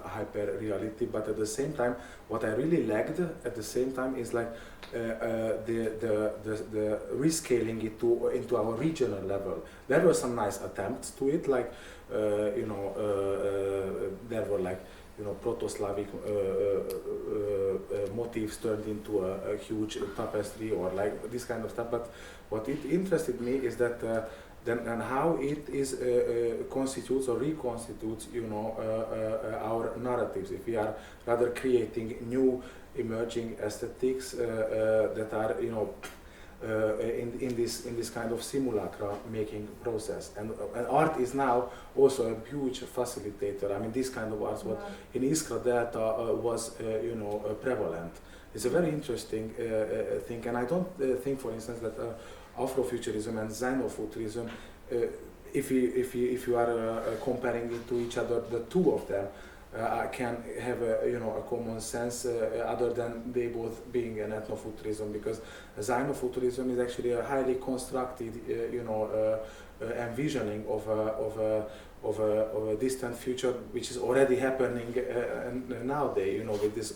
hyper reality, but at the same time what I really lagged at the same time is like the rescaling it into our regional level. There were some nice attempts to it, like there were like proto-Slavic motifs turned into a huge tapestry or like this kind of stuff. But what it interested me is that and how it is constitutes or reconstitutes our narratives. If we are rather creating new emerging aesthetics that are in this kind of simulacra making process, and art is now also a huge facilitator. I mean, this kind of art, what in Iskra Delta was prevalent. It's a very interesting thing, and I don't think, for instance, that Afrofuturism and Xenofuturism, if you are comparing it to each other, the two of them can have a common sense other than they both being an ethnofuturism, because Xenofuturism is actually a highly constructed envisioning of a distant future, which is already happening nowadays. With this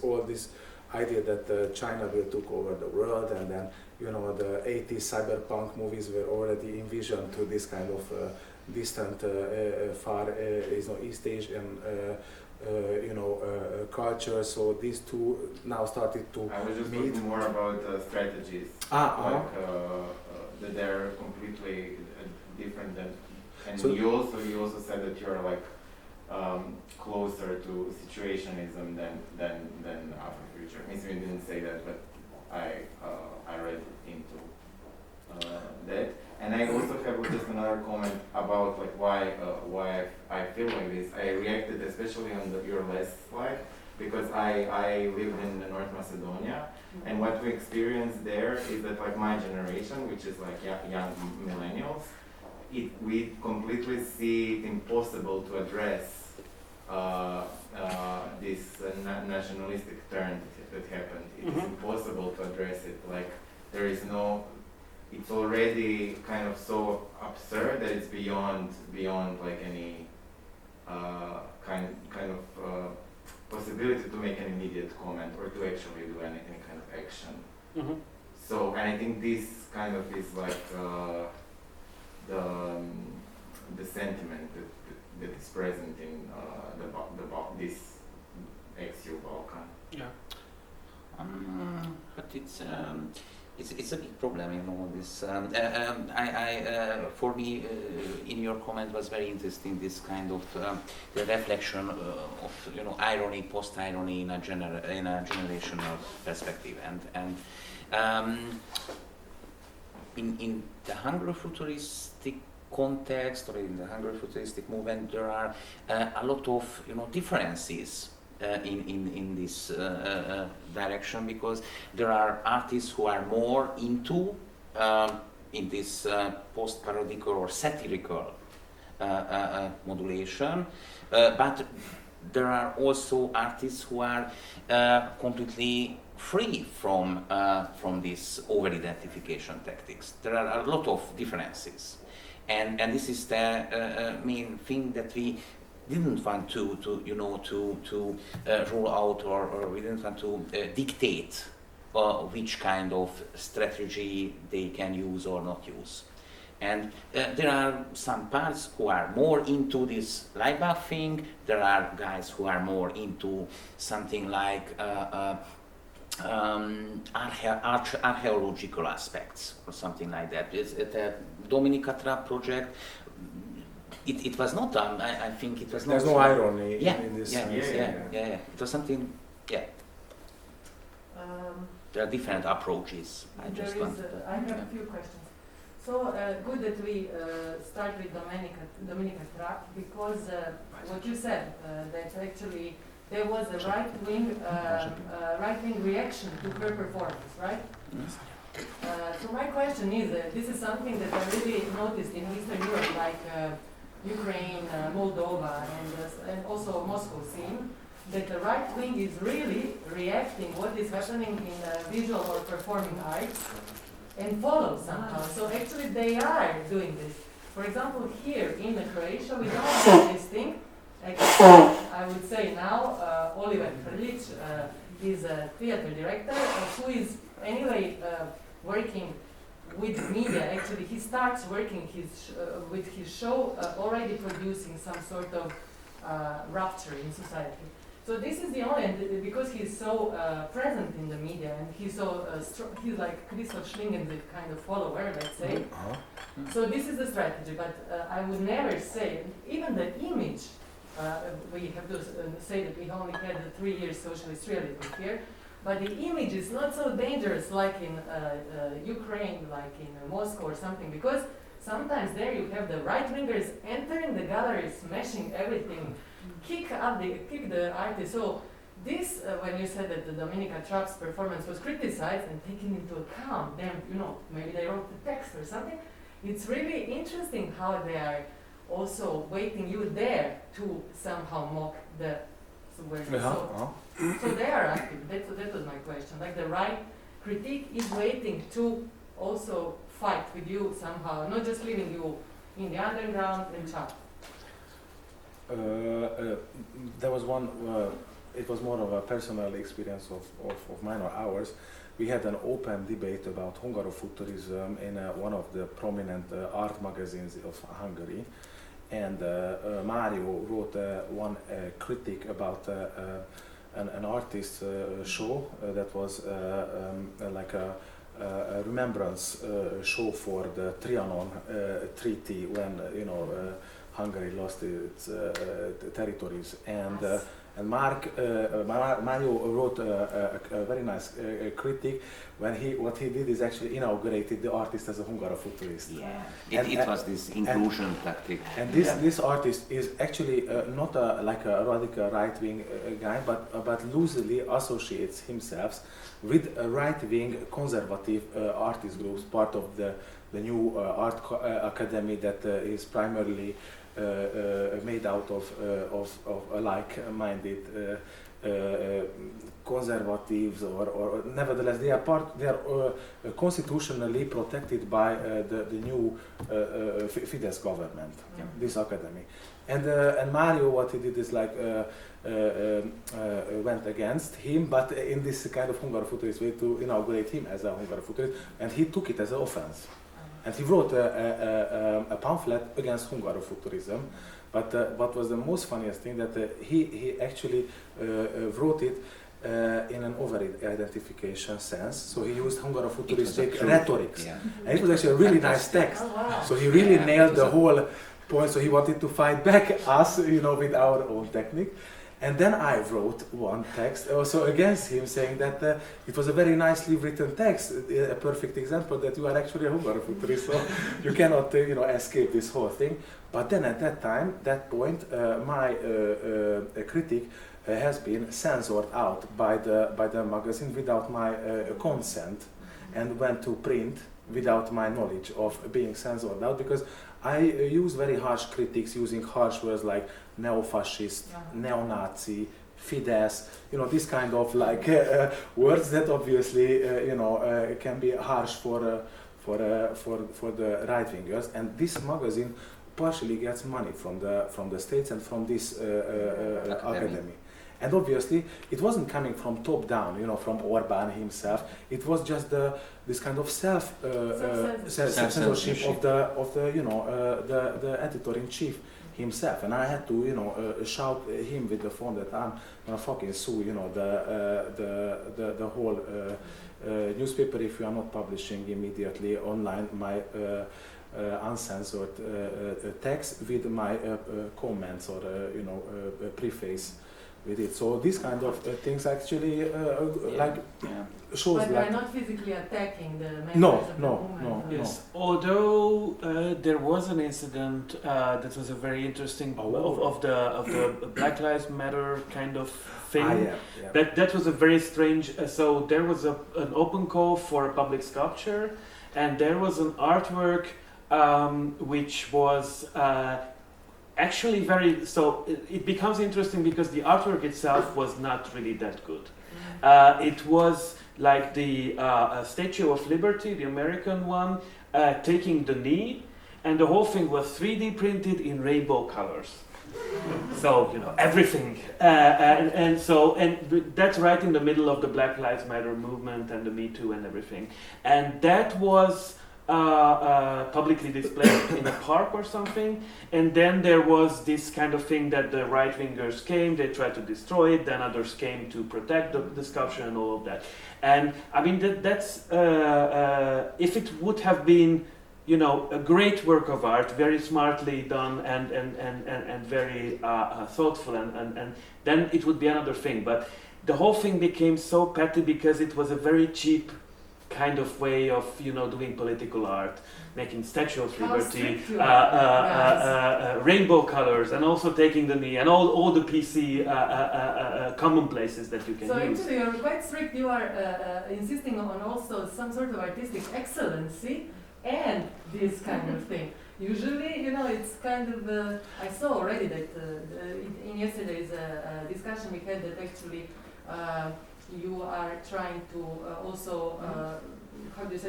idea that China will take over the world, and then the 80s cyberpunk movies were already envisioned to this kind of distant, far East Asian culture. So these two now started to I was just meet. talking more about strategies, that they're completely different than. And So you also said that you're like closer to situationism than Afrofuture. I mean, you didn't say that, but I read into that. And I also have just another comment about like why I lived in North Macedonia, and what we experienced there is that like my generation, which is like young millennials, we completely see it impossible to address this nationalistic turn that happened. It is impossible to address it. Like there is no. It's already kind of so absurd that it's beyond like any kind of possibility to make an immediate comment or to actually do any kind of action. So, and I think this kind of is like the sentiment that is present in this ex-EU Balkan. Yeah. But it's a big problem, you know. This for me, in your comment was very interesting. This kind of the reflection of irony, post-irony in a generational perspective, and in the Hungarofuturistic context or in the Hungarofuturistic movement, there are a lot of differences. In this direction, because there are artists who are more into in this post-parodical or satirical modulation, but there are also artists who are completely free from these over-identification tactics. There are a lot of differences, and this is the main thing that we didn't want to rule out, or we didn't want to dictate which kind of strategy they can use or not use. And there are some parts who are more into this live thing. There are guys who are more into something like archaeological aspects or something like that. The Dominika Trap project. It was not done. I think it was not. There's no irony in this. Yeah. It was something. Yeah. There are different approaches. I have a few questions. So good that we start with Dominika Trap, because what you said that actually there was a right-wing reaction to her performance, right? So my question is, this is something that I really noticed in Eastern Europe, like Ukraine, Moldova, and also Moscow scene, that the right wing is really reacting what is happening in visual or performing arts and follow somehow. So actually they are doing this. For example, here in Croatia, we don't have this thing. I would say now, Oliver Frljić is a theater director who is anyway working with media. Actually, he starts working with his show already producing some sort of rupture in society. So this is the only, and because he's so present in the media, and he's so he's like Christoph Schlingensief kind of follower, let's say. So this is the strategy, but I would never say, even the image, we have to say that we only had the 3 years socialist realism here, but the image is not so dangerous like in Ukraine, like in Moscow or something, because sometimes there you have the right-wingers entering the gallery, smashing everything, kick the artist. So this, when you said that the Dominika Trap's performance was criticized and taken into account, then maybe they wrote the text or something. It's really interesting how they are also waiting you there to somehow mock the subversion. So they are active. That was my question. Like the right critique is waiting to also fight with you somehow, not just leaving you in the underground and chat. There was one, it was more of a personal experience of mine or ours. We had an open debate about Hungarofuturism in one of the prominent art magazines of Hungary. And Márió wrote one critique about an artist's show that was like a remembrance show for the Trianon Treaty when Hungary lost its territories, and And Márió wrote a very nice critique when what he did is actually inaugurated the artist as a Hungarofuturist. Yeah, it was this inclusion tactic. And this artist is actually not like a radical right-wing guy, but loosely associates himself with a right-wing conservative artist groups, part of the new art academy that is primarily made out of like-minded conservatives, or nevertheless they are constitutionally protected by the new Fidesz government, this academy. And Márió, what he did is like went against him, but in this kind of Hungarofuturist way to inaugurate him as a Hungarofuturist, and he took it as an offense. And he wrote a pamphlet against Hungarofuturism, but what was the most funniest thing that he actually wrote it in an over-identification sense. So he used Hungarofuturistic rhetorics, and it was actually a really nice text. Oh, wow. So he really nailed the whole point. So he wanted to fight back us, with our own technique. And then I wrote one text also against him, saying that it was a very nicely written text, a perfect example that you are actually a Hungarofuturist, so you cannot escape this whole thing. But then at that point, my critique has been censored out by the magazine without my consent, and went to print without my knowledge of being censored out, because I use very harsh critiques using harsh words like neo-fascist, neo-Nazi, Fidesz, this kind of words that obviously can be harsh for the right-wingers. And this magazine partially gets money from the states and from this academy. And obviously, it wasn't coming from top down, from Orbán himself. It was just this kind of self-censorship of the editor-in-chief himself. And I had to, shout him with the phone that I'm gonna fucking sue, the whole newspaper if you are not publishing immediately online my uncensored text with my comments or preface with it. So these kind of things actually shows but they're not physically attacking the members of the No. Yes, although there was an incident that was a very interesting of the Black Lives Matter kind of thing. That was a very strange. So there was an open call for a public sculpture, and there was an artwork which was actually very. So it becomes interesting because the artwork itself was not really that good. It was like the Statue of Liberty, the American one, taking the knee, and the whole thing was 3D printed in rainbow colors. So everything, and that's right in the middle of the Black Lives Matter movement and the Me Too and everything, and that was publicly displayed in a park or something. And then there was this kind of thing that the right-wingers came, they tried to destroy it, then others came to protect the sculpture and all of that. And I mean, that's if it would have been, a great work of art, very smartly done and very thoughtful, and then it would be another thing. But the whole thing became so petty because it was a very cheap kind of way of doing political art, making Statue of Liberty, rainbow colors, and also taking the knee, and all the PC commonplaces that you can use. So actually you're quite strict. You are insisting on also some sort of artistic excellency and this kind of thing. Usually, it's kind of, I saw already that in yesterday's discussion we had that actually you are trying to also,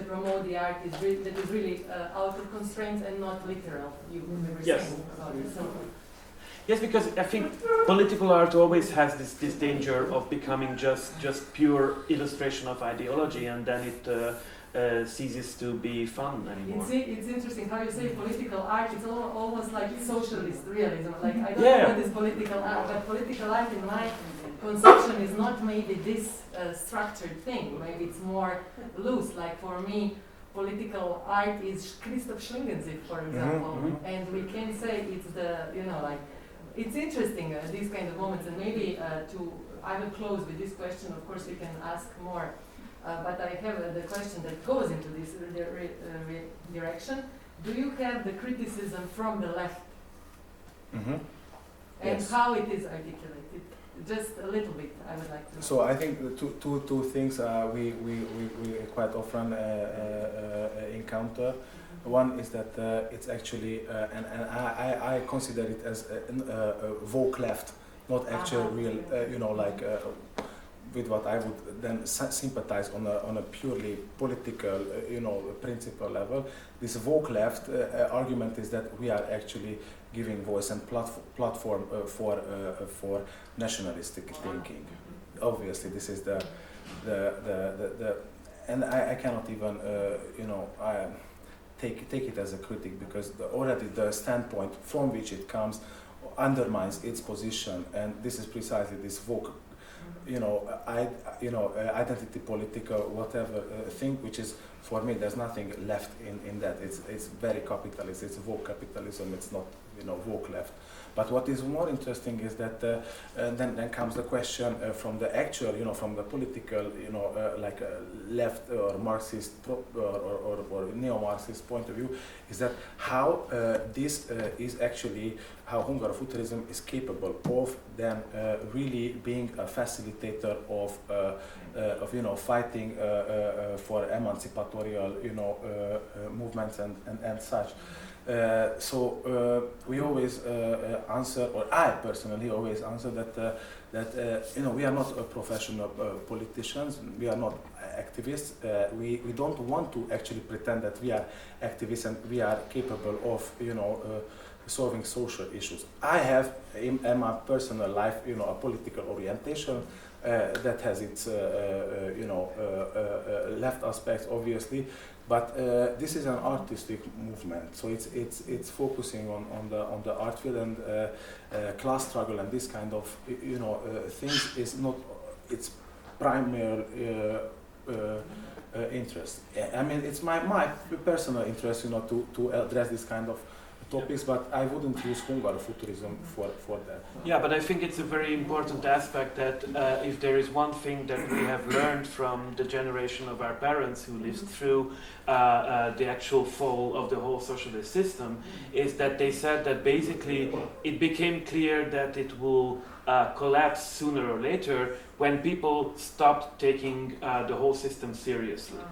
promote the art that is really out of constraints and not literal. You were saying about it. So. Yes, because I think political art always has this danger of becoming just pure illustration of ideology, and then it ceases to be fun anymore. It's interesting how you say political art. It's almost like socialist realism. Like I don't know what is political art, but political art in my conception is not maybe this structured thing. Maybe it's more loose. Like for me, political art is Christoph Schlingensief, for example, and we can say it's the it's interesting, these kind of moments, and maybe I will close with this question. Of course, we can ask more, but I have the question that goes into this direction. Do you have the criticism from the left? Mm-hmm. And Yes. how it is articulated? Just a little bit, I would like to know. So I think the two things we quite often encounter. One is that it's actually, and I consider it as a woke left, not actual real, with what I would then sympathize on a purely political, principle level. This woke left argument is that we are actually giving voice and platform for nationalistic thinking. Obviously, this is the and I cannot even take it as a critic, because already the standpoint from which it comes undermines its position, and this is precisely this woke, identity political whatever thing, which is, for me, there's nothing left in that. It's very capitalist. It's woke capitalism. It's not woke left. But what is more interesting is that then comes the question from the actual, from the political, left or Marxist or neo-Marxist point of view, is that how this is actually how Hungarofuturism is capable of then really being a facilitator of fighting for emancipatorial movements and such. So we always answer, or I personally always answer that we are not professional politicians. We are not activists. We don't want to actually pretend that we are activists and we are capable of solving social issues. I have in my personal life a political orientation that has its left aspects, obviously. But this is an artistic movement, so it's focusing on the art field, and class struggle and this kind of things is not its primary interest. I mean, it's my personal interest, to address this kind of topics, but I wouldn't use Hungarofuturism for that. Yeah, but I think it's a very important aspect that if there is one thing that we have learned from the generation of our parents who lived through the actual fall of the whole socialist system, is that they said that basically it became clear that it will collapse sooner or later when people stopped taking the whole system seriously.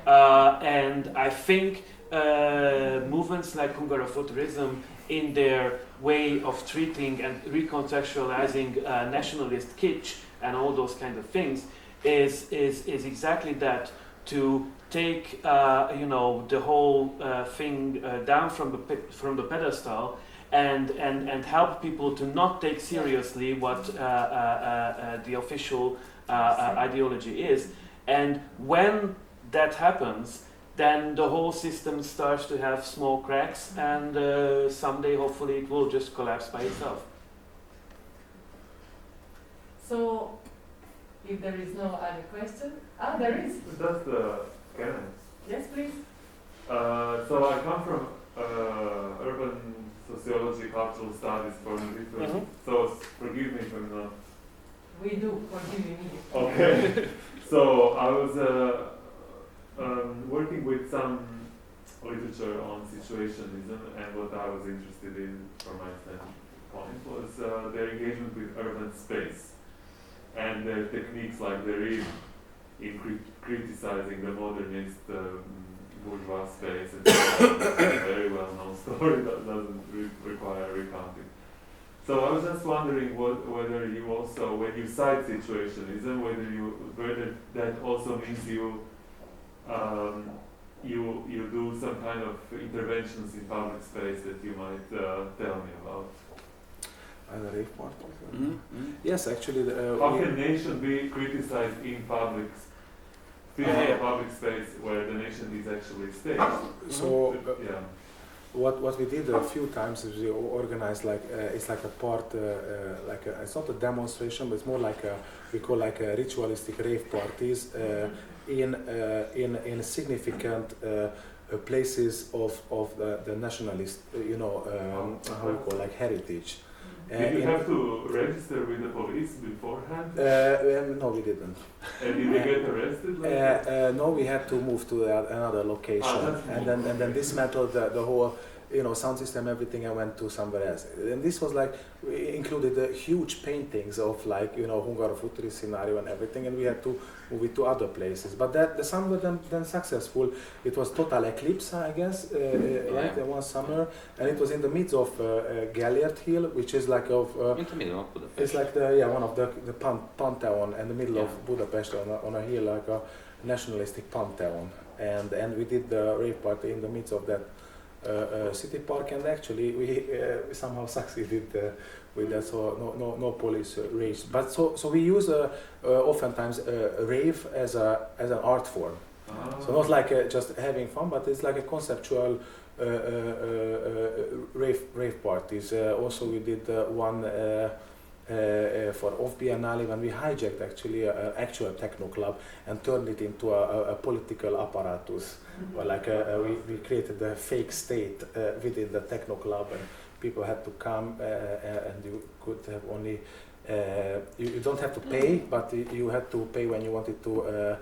And I think movements like Hungarofuturism, in their way of treating and recontextualizing nationalist kitsch and all those kind of things, is exactly that, to take the whole thing down from the pedestal and help people to not take seriously what the official ideology is. And when that happens, then the whole system starts to have small cracks, and someday hopefully it will just collapse by itself. So, if there is no other question, there is. Just can Yes, please. So I come from urban sociology, cultural studies for different. So forgive me if I'm not. We do, forgive me. Okay. So I was working with some literature on situationism, and what I was interested in, from my standpoint, was their engagement with urban space and their techniques, like there is in criticizing the modernist bourgeois space. And a very well-known story that doesn't require recounting. So I was just wondering whether you also, when you cite situationism, whether that also means you do some kind of interventions in public space that you might tell me about. The rave part. Yes, actually. How can nation be criticized in public public space where the nation is actually state? So what we did a few times is we organized it's like a part it's not a demonstration, but it's more like we call a ritualistic rave parties in significant places of the nationalist how we call heritage. Did you have to register with the police beforehand? No, we didn't. And did you get arrested? Like No, we had to move to another location, and then dismantled the whole, sound system, everything, and went to somewhere else. And this was like included huge paintings of Hungarofuturist scenario and everything, and we had to move it to other places. But the some were then successful. It was total eclipse, I guess, right? One summer, and it was in the midst of Gellért Hill, which is like in the middle of Budapest. It's like one of the pantheon in the middle of Budapest on a hill, like a nationalistic pantheon, and we did the rave party in the midst of that city park, and actually we somehow succeeded with that, so no police raids. But so we use oftentimes rave as an art form. So not like just having fun, but it's like a conceptual rave parties. Also we did one for OFF Biennale when we hijacked actually an actual techno club and turned it into a political apparatus. Or like we created a fake state within the techno club, and people had to come and you could have only you don't have to pay, but you had to pay when you wanted to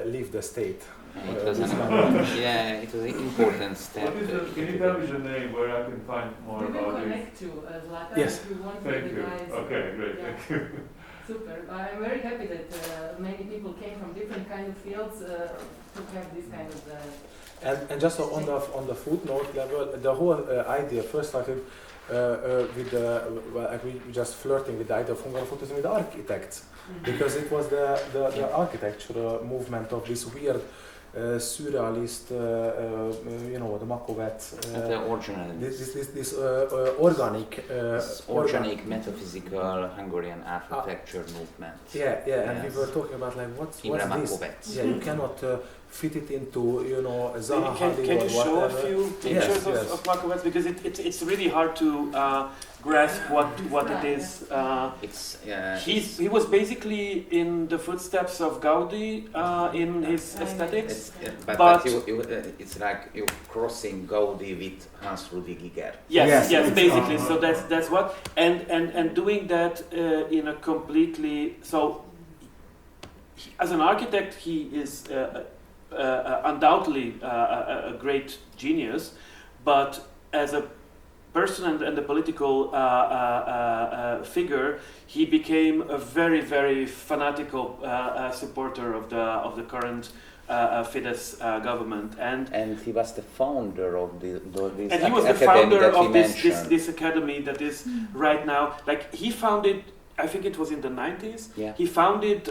leave the state. It was it was an important step. Can you tell me the name where I can find more about We will this? connect to Zlatan Yes. if you want. Thank the you. guys. Okay, great. Yeah. Thank you. Super. I'm very happy that many people came from different kind of fields to have this kind of. And just on the footnote level, the whole idea first started with we just flirting with the idea of Hungarofuturism with architects, because it was the architectural movement of this weird surrealist, the Makovec. The original. This organic. Organic metaphysical Hungarian architecture movement. Yeah, and we were talking about like what's this? Yeah, you cannot fit it into Zaha Hadid Can or you show a whatever. few pictures Yes. of Makovec, because it's really hard to grasp what it is. He was basically in the footsteps of Gaudi in his aesthetics. But it's like you're crossing Gaudi with Hans Rudi Giger. Yes, basically. So that's what, and doing that in a completely, so as an architect he is undoubtedly a great genius, but as a person and a political figure, he became a very, very fanatical supporter of the current Fidesz government, and he was the founder of this and he was the founder of this academy that is right now, like he founded, I think it was in the 90s. Yeah. He founded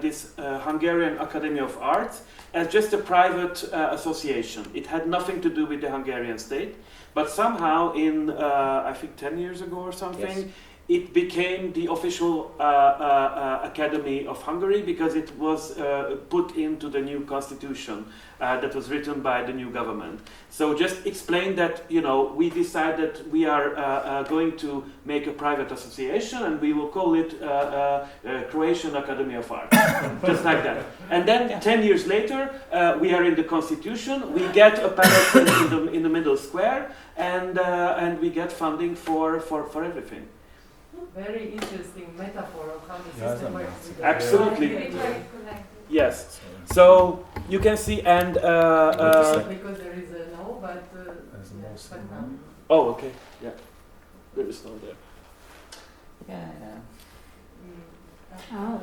this Hungarian Academy of Arts as just a private association. It had nothing to do with the Hungarian state, but somehow in I think 10 years ago or something, yes, it became the official Academy of Hungary, because it was put into the new constitution that was written by the new government. So just explain that, we decided we are going to make a private association, and we will call it Croatian Academy of Art, just like that. And then 10 years later, we are in the constitution, we get a palace in the middle square, and we get funding for everything. Very interesting metaphor of how the system works. Absolutely. Yes. So you can see, and because there is a no, but but no. Oh, okay. Yeah. There is no there. Yeah.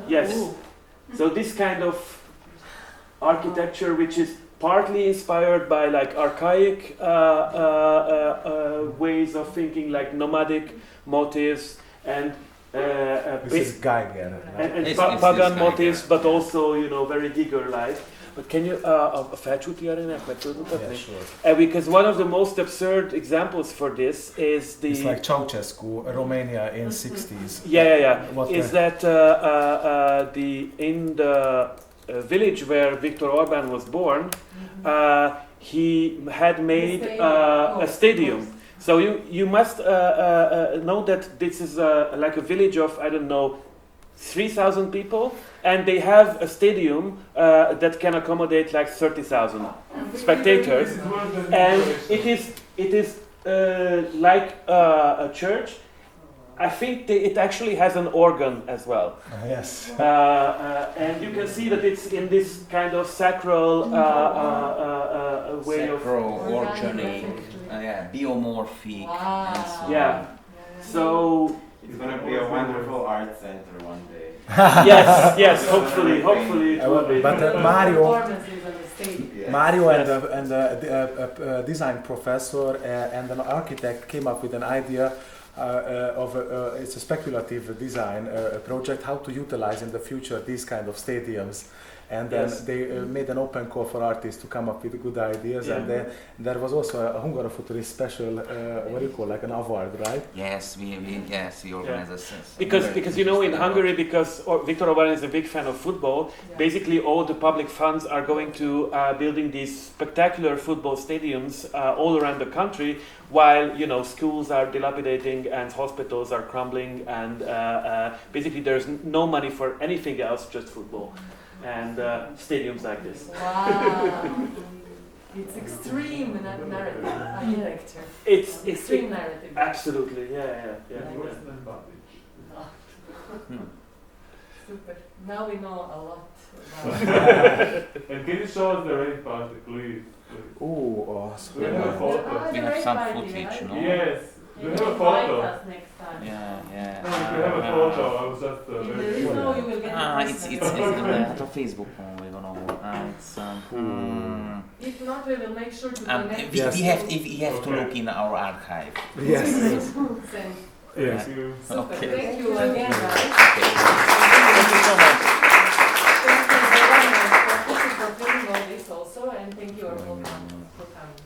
Yes. So this kind of architecture, which is partly inspired by like archaic ways of thinking, like nomadic motifs and This is Geiger. and pagan motifs, but also very Giger-like. But can you a felcsúti arénát meg tudod mutatni? Yeah, sure. Because one of the most absurd examples for this is the. It's like Ceausescu, Romania in 60s. Yeah. What Is that in the village where Viktor Orbán was born, he had made a stadium. So you must know that this is like a village of, I don't know, 3,000 people, and they have a stadium that can accommodate like 30,000 spectators, and it is like a church, I think it actually has an organ as well. Yes. And you can see that it's in this kind of sacral way of... Sacral, organic, biomorphic, Wow. and so on. Yeah. So... It's going to be a wonderful art center one day. yes, hopefully it will be. But Márió, Performances on the stage. Yes. Márió and a design professor and an architect came up with an idea of it's a speculative design project, how to utilize in the future these kind of stadiums. And then they made an open call for artists to come up with good ideas, and then there was also a Hungarofuturist special, what do you call, like an award, right? Yes, we organize a Because you know, in Hungary, because Viktor Orbán is a big fan of football, basically all the public funds are going to building these spectacular football stadiums all around the country, while schools are dilapidating and hospitals are crumbling, and basically there's no money for anything else, just football. And stadiums like this. Wow. It's extreme narrative architecture. It's extreme narrative. Absolutely, yeah. Super. Now we know a lot about And can you show us the rain particle? Oh, We have a photo. We have some footage, no? Yes, we have a Invite photo. us next time. Yeah. No, we have a photo. I was just If there very is no, you will get It's a Facebook one, we don't know. If not, we will make sure to We connect. have to look in our archive. yes. Send. Yes. Thank you. Super. Okay. Thank you again, guys. Thank you so much. Thank you very much for fulfilling all this also, and thank you all for coming.